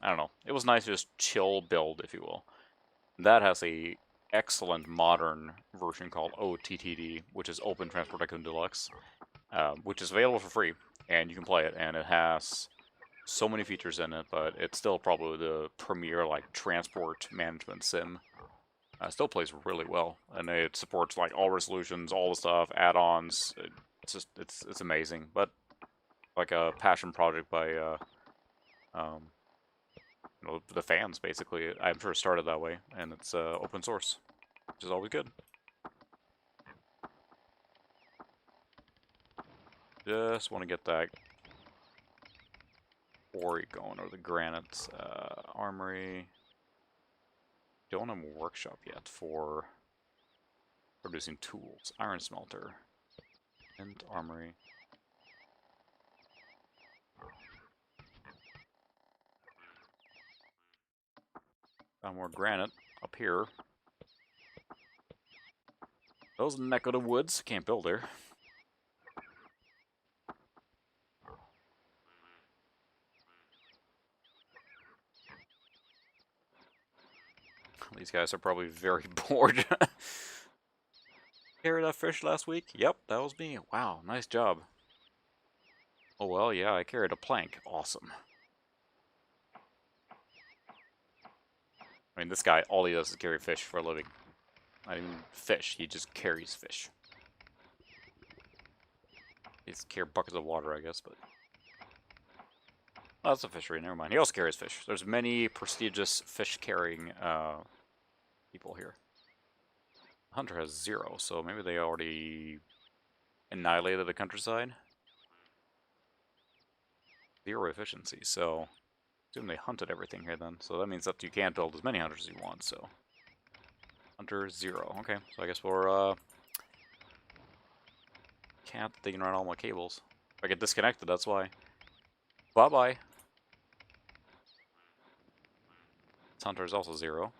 I don't know. It was nice to just chill build, if you will. That has a excellent modern version called OTTD, which is Open Transport Tycoon Deluxe, which is available for free, and you can play it. And it has so many features in it, but it's still probably the premier like transport management sim Still plays really well, and it supports like all resolutions, all the stuff, add-ons. It's just it's amazing. But like a passion project by you know, the fans basically. I'm sure it started that way, and it's open source, which is always good. Just want to get that quarry going, or the granite armory. Don't have a workshop yet for producing tools. Iron smelter and armory. Found more granite up here. Those neck of the woods. Can't build there. These guys are probably very bored. Carried that fish last week? Yep, that was me. Wow, nice job. Oh well, yeah, I carried a plank. Awesome. I mean, this guy, all he does is carry fish for a living. Not even fish, he just carries fish. He's carry buckets of water, I guess, but... Oh, that's a fishery, never mind. He also carries fish. There's many prestigious fish-carrying people here. Hunter has 0, so maybe they already annihilated the countryside. 0 efficiency, so... assume they hunted everything here then. So that means that you can't build as many hunters as you want, so... Hunter 0. Okay, so I guess we're, can't they can run all my cables. If I get disconnected, that's why. Bye-bye. This hunter is also 0.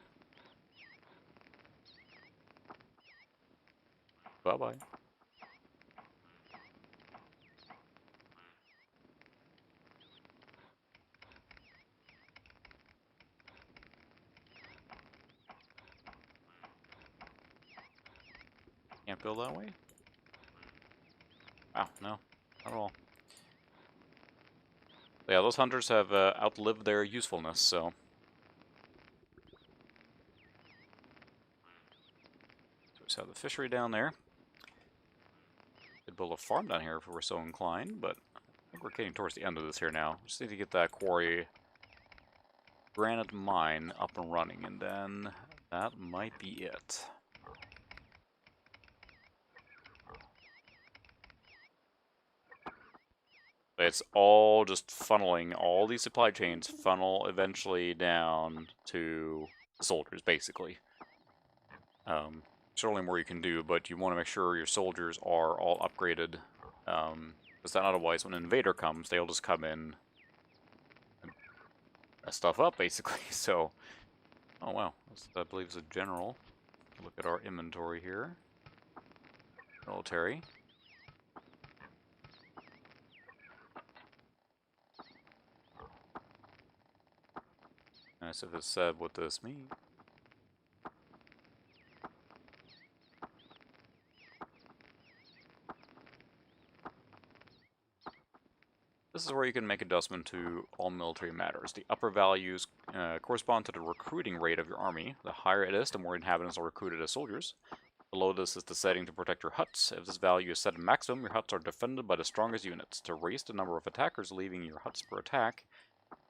Bye-bye. Can't build that way? Wow, no. Not at all. Yeah, those hunters have outlived their usefulness, so... So we just have the fishery down there. Could build a farm down here if we were so inclined, but I think we're getting towards the end of this here now. Just need to get that quarry granite mine up and running, and then that might be it. It's all just funneling, all these supply chains funnel eventually down to soldiers, basically. Certainly more you can do, but you want to make sure your soldiers are all upgraded. Because then otherwise, when an invader comes, they'll just come in and mess stuff up, basically. So, oh wow, I believe is a general. Look at our inventory here. Military. Nice if it said what this means. This is where you can make adjustment to all military matters. The upper values correspond to the recruiting rate of your army. The higher it is, the more inhabitants are recruited as soldiers. Below this is the setting to protect your huts. If this value is set at maximum, your huts are defended by the strongest units. To raise the number of attackers leaving your huts per attack,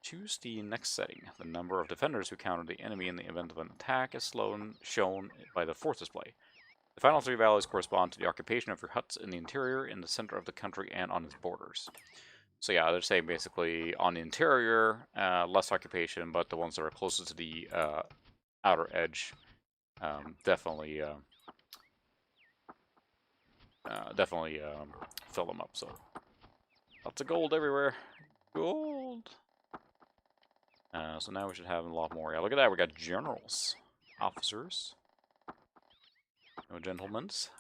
choose the next setting. The number of defenders who counter the enemy in the event of an attack is shown by the force display. The final 3 values correspond to the occupation of your huts in the interior, in the center of the country, and on its borders. So yeah, they're saying basically on the interior, less occupation, but the ones that are closest to the outer edge, definitely fill them up. So lots of gold everywhere. Gold. So now we should have a lot more. Yeah, look at that. We got generals, officers, no gentlemen's.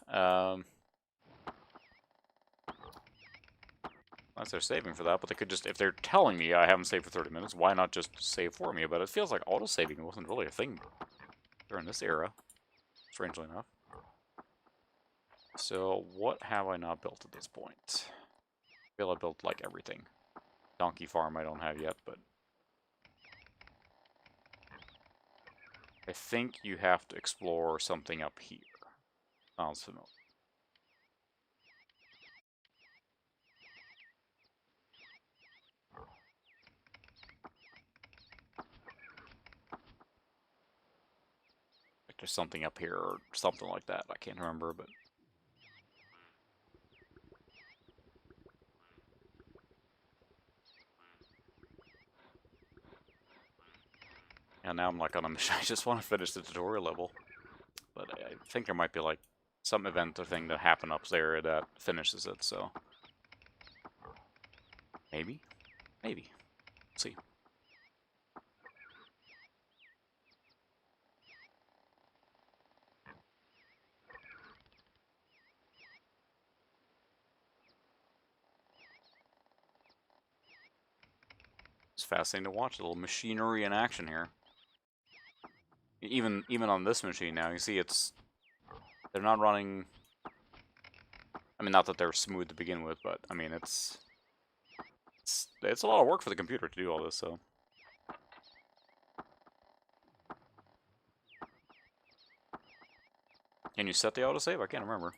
Unless they're saving for that, but they could just, if they're telling me I haven't saved for 30 minutes, why not just save for me? But it feels like auto-saving wasn't really a thing during this era, strangely enough. So, what have I not built at this point? I feel I built, like, everything. Donkey farm I don't have yet, but... I think you have to explore something up here. Sounds familiar. Like there's something up here or something like that. I can't remember, but... And now I'm like on a mission. I just want to finish the tutorial level. But I think there might be like some event or thing that happened up there that finishes it, so... Maybe? Maybe. Let's see. It's fascinating to watch a little machinery in action here. Even on this machine now, you see they're not running. I mean, not that they're smooth to begin with, but I mean it's a lot of work for the computer to do all this. So can you set the autosave? I can't remember.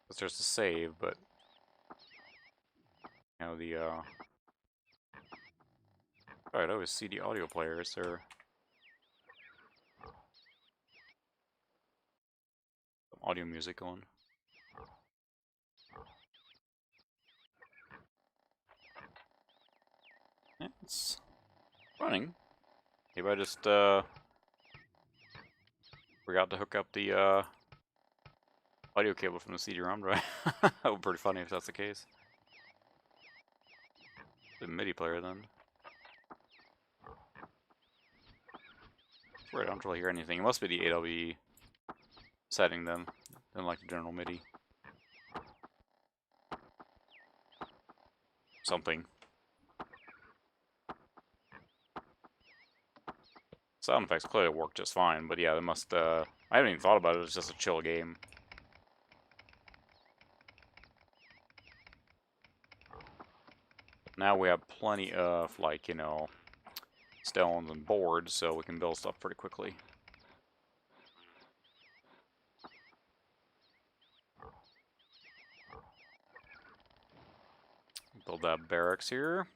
Because there's the save, but you know the Alright, I always see the audio player. Is there some audio music going? Yeah, it's running. Maybe I just forgot to hook up the audio cable from the CD-ROM drive. That would be pretty funny if that's the case. The MIDI player then. Where I don't really hear anything. It must be the AWE setting then, than like the general MIDI. Something. Sound effects clearly work just fine, but yeah, they must, I haven't even thought about it, it's just a chill game. Now we have plenty of, like, you know, stones and boards, so we can build stuff pretty quickly. Build that barracks here.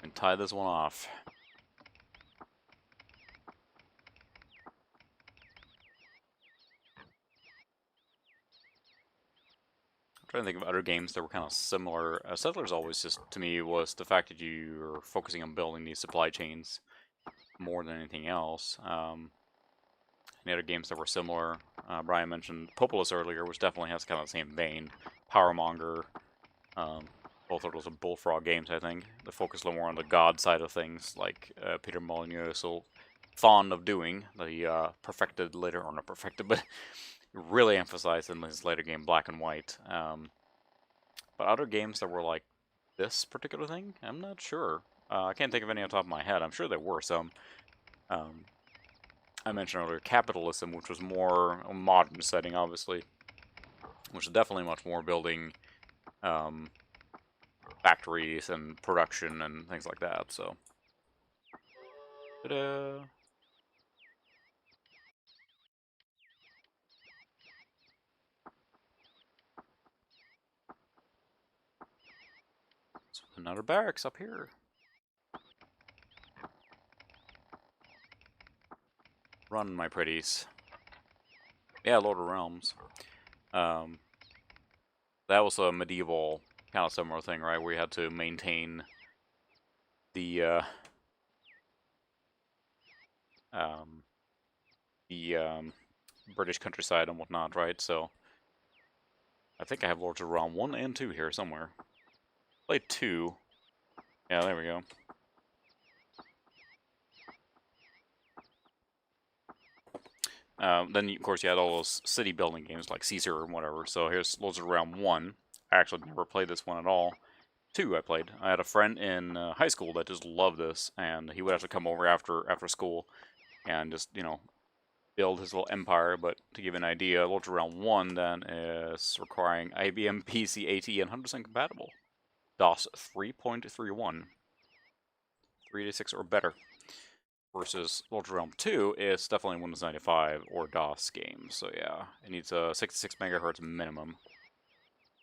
And tie this one off. I'm trying to think of other games that were kind of similar. Settlers always just, to me, was the fact that you were focusing on building these supply chains more than anything else. Any other games that were similar? Brian mentioned Populous earlier, which definitely has kind of the same vein. Powermonger. Both of those are Bullfrog games, I think. They focus a little more on the god side of things, like Peter Molyneux is so fond of doing. The perfected later, or not perfected, but really emphasized in his later game, Black and White. But other games that were like this particular thing, I'm not sure. I can't think of any on top of my head. I'm sure there were some. I mentioned earlier Capitalism, which was more a modern setting, obviously, which is definitely much more building factories and production and things like that. So, ta-da! So another barracks up here. Run, my pretties. Yeah, Lord of Realms. That was a medieval kind of similar thing, right? Where you had to maintain the British countryside and whatnot, right? So I think I have Lords of Realm 1 and 2 here somewhere. Played 2. Yeah, there we go. Then, of course, you had all those city building games like Caesar and whatever. So here's Lords of Realm 1. I actually never played this one at all. 2 I played. I had a friend in high school that just loved this, and he would have to come over after school and just, you know, build his little empire. But to give you an idea, Ultra Realm 1 then is requiring IBM PC AT and 100% compatible. DOS 3.31, 386 or better. Versus Ultra Realm 2 is definitely Windows 95 or DOS game. So yeah, it needs a 66 megahertz minimum.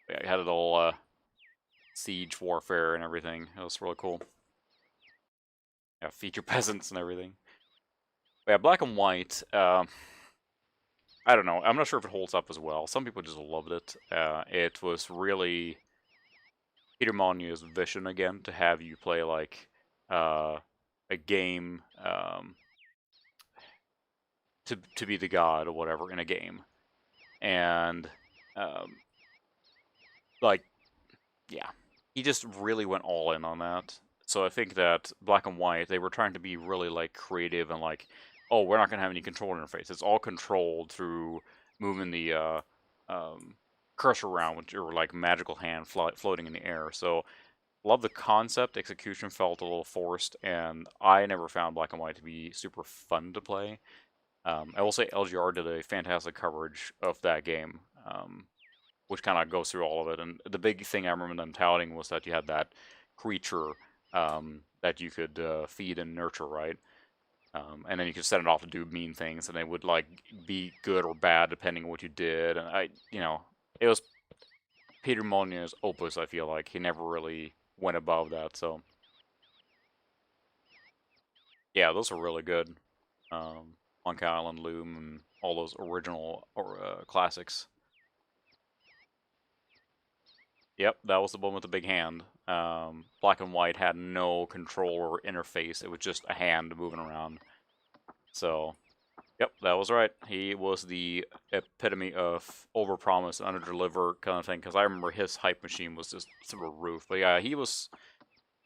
But yeah, it had it all siege warfare and everything. It was really cool. Yeah, feature peasants and everything. But yeah, Black and White. I don't know. I'm not sure if it holds up as well. Some people just loved it. It was really Peter Molyneux's vision again to have you play like a game to be the god or whatever in a game, and um, like yeah, he just really went all in on that. So I think that Black and White, they were trying to be really like creative and like, oh, we're not gonna have any control interface. It's all controlled through moving the cursor around with your like magical hand floating in the air. So love the concept. Execution felt a little forced, and I never found Black and White to be super fun to play. I will say LGR did a fantastic coverage of that game. Which kind of goes through all of it. And the big thing I remember them touting was that you had that creature that you could feed and nurture, right? And then you could set it off to do mean things, and they would like be good or bad depending on what you did. And it was Peter Molyneux's opus. I feel like he never really went above that. So yeah, those are really good. Monkey Island, Loom, and all those original classics. Yep, that was the one with the big hand. Black and White had no control or interface. It was just a hand moving around. So, yep, that was right. He was the epitome of overpromise and underdeliver kind of thing. Because I remember his hype machine was just through the roof. But yeah, he was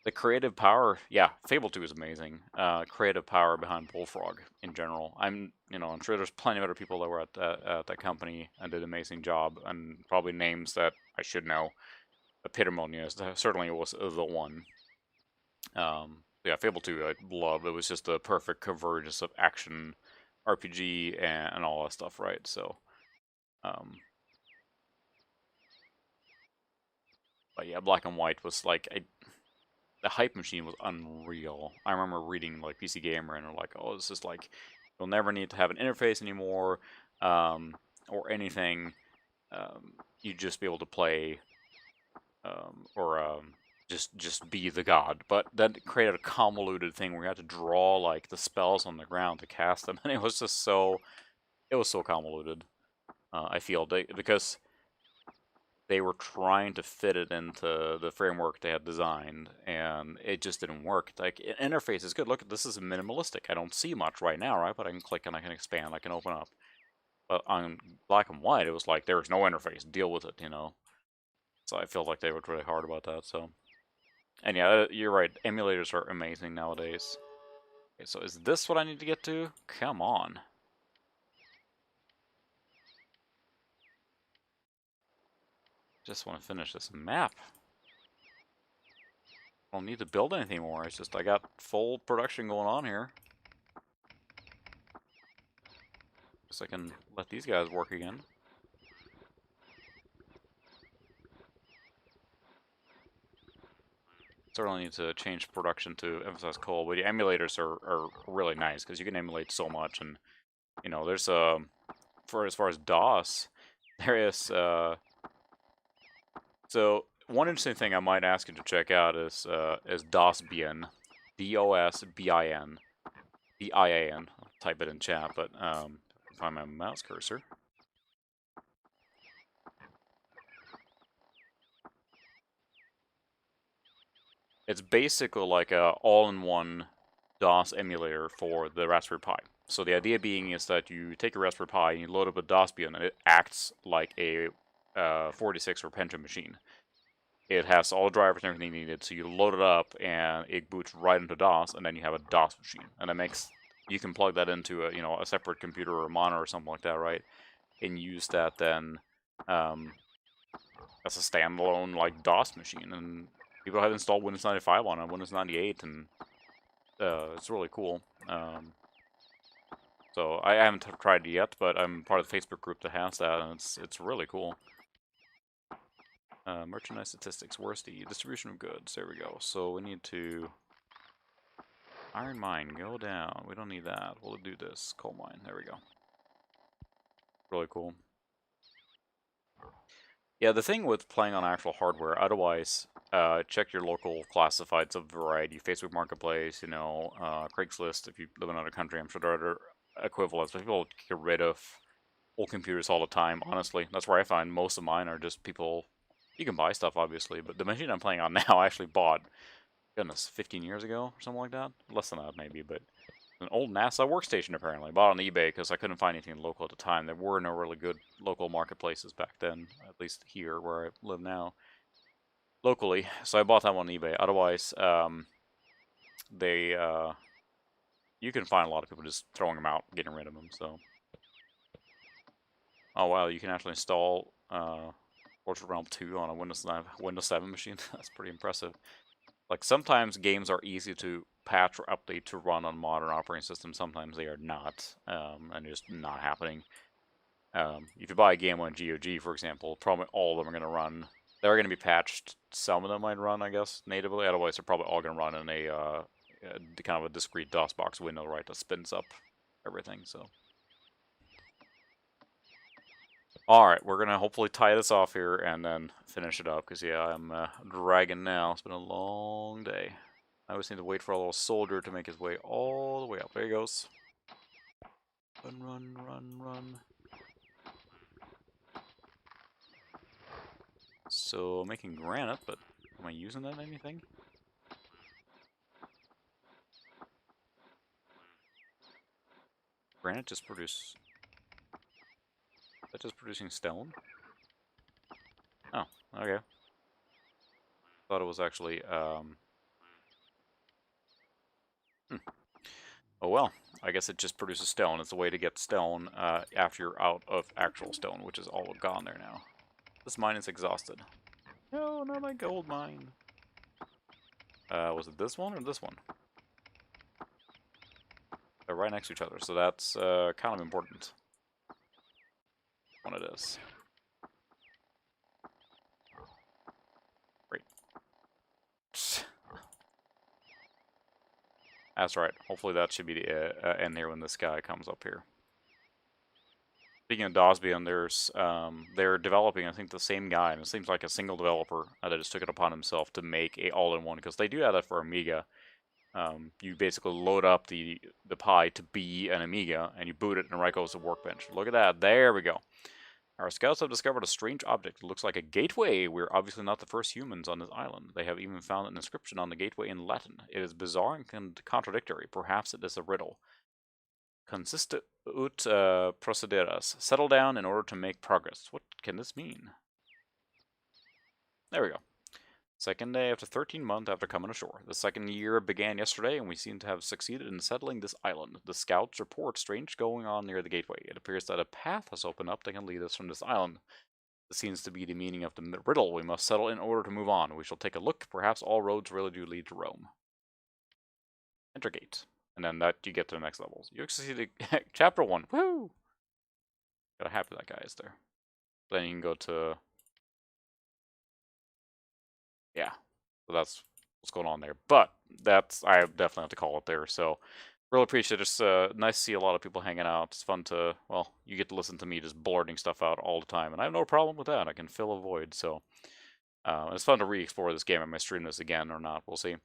the creative power. Yeah, Fable 2 is amazing. Creative power behind Bullfrog in general. I'm sure there's plenty of other people that were at that company and did an amazing job, and probably names that I should know. Epitome certainly was the one. Yeah, Fable 2 I love. It was just the perfect convergence of action, RPG, and all that stuff, right? So, but yeah, Black and White was like the hype machine was unreal. I remember reading like PC Gamer and they're like, oh, this is like you'll never need to have an interface anymore, or anything. You just be able to play or just be the god. But then it created a convoluted thing where you had to draw like the spells on the ground to cast them, and it was just so convoluted. I feel because they were trying to fit it into the framework they had designed, and it just didn't work. Like interface is good. Look, this is minimalistic. I don't see much right now, right? But I can click and I can expand. I can open up. But on Black and White, it was like there's no interface. Deal with it, So I feel like they worked really hard about that. So. And yeah, you're right. Emulators are amazing nowadays. Okay, so is this what I need to get to? Come on. Just want to finish this map. I don't need to build anything more. It's just I got full production going on here. Guess I can let these guys work again. Certainly need to change production to emphasize coal, but the emulators are really nice because you can emulate so much, and there's as far as DOS, there is so one interesting thing I might ask you to check out is DOSBIN, DOSBIN, DIAN. I'll type it in chat, but find my mouse cursor. It's basically like a all-in-one DOS emulator for the Raspberry Pi. So the idea being is that you take a Raspberry Pi and you load up a DOSBIN, and it acts like a 46 or Pentium machine. It has all the drivers and everything needed, so you load it up and it boots right into DOS, and then you have a DOS machine. And you can plug that into a separate computer or a monitor or something like that, right? And use that then as a standalone like DOS machine. And people have installed Windows 95 on it, Windows 98, and it's really cool. So So I haven't tried it yet, but I'm part of the Facebook group that has that, and it's really cool. Merchandise statistics. Where's the distribution of goods? There we go. So we need to iron mine go down. We don't need that. We'll do this coal mine. There we go. Really cool. Yeah, the thing with playing on actual hardware, otherwise, check your local classifieds of variety, Facebook Marketplace, you know, Craigslist. If you live in another country, I'm sure there are other equivalents. But people get rid of old computers all the time. Honestly, that's where I find most of mine are just people. You can buy stuff, obviously, but the machine I'm playing on now I actually bought, goodness, 15 years ago or something like that. Less than that, maybe, but an old NASA workstation apparently. Bought on eBay because I couldn't find anything local at the time. There were no really good local marketplaces back then, at least here where I live now, locally. So I bought that one on eBay. Otherwise, you can find a lot of people just throwing them out, getting rid of them. So, oh wow, you can actually install Fortress Realm 2 on a Windows 7 machine. That's pretty impressive. Like, sometimes games are easy to patch or update to run on modern operating systems. Sometimes they are not, and just not happening. If you buy a game on GOG, for example, probably all of them are going to run. They're going to be patched. Some of them might run, I guess, natively. Otherwise, they're probably all going to run in a kind of a discrete DOSBox window, right, that spins up everything. So, all right, we're going to hopefully tie this off here and then finish it up. Because, yeah, I'm dragging now. It's been a long day. I always need to wait for a little soldier to make his way all the way up. There he goes. Run, run, run, run. So, making granite, but am I using that in anything? Granite just produce... Is that just producing stone? Oh, okay. Thought it was actually, Oh well, I guess it just produces stone. It's a way to get stone after you're out of actual stone, which is all gone there now. This mine is exhausted. No, not my gold mine. Was it this one or this one? They're right next to each other, so that's kind of important. One it is. Great. That's right. Hopefully that should be the end here when this guy comes up here. Speaking of Dosbian, they're developing, I think, the same guy, and it seems like a single developer that just took it upon himself to make a all-in-one, because they do have that for Amiga. You basically load up the Pi to be an Amiga, and you boot it, and right goes the workbench. Look at that. There we go. Our scouts have discovered a strange object. It looks like a gateway. We're obviously not the first humans on this island. They have even found an inscription on the gateway in Latin. It is bizarre and contradictory. Perhaps it is a riddle. Consist ut procederas. Settle down in order to make progress. What can this mean? There we go. Second day after 13 months after coming ashore. The second year began yesterday, and we seem to have succeeded in settling this island. The scouts report strange going on near the gateway. It appears that a path has opened up that can lead us from this island. This seems to be the meaning of the riddle we must settle in order to move on. We shall take a look. Perhaps all roads really do lead to Rome. Enter gate. And then that you get to the next levels. You succeeded chapter 1. Woo! Got happy that guy is there. Then you can go to... Yeah. So that's what's going on there. But that's... I definitely have to call it there. So, really appreciate it. It's nice to see a lot of people hanging out. It's fun to... Well, you get to listen to me just blurting stuff out all the time. And I have no problem with that. I can fill a void. So, it's fun to re-explore this game. I might stream this again or not. We'll see.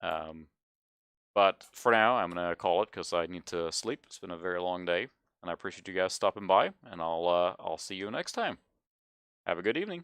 But for now, I'm going to call it because I need to sleep. It's been a very long day. And I appreciate you guys stopping by. And I'll see you next time. Have a good evening.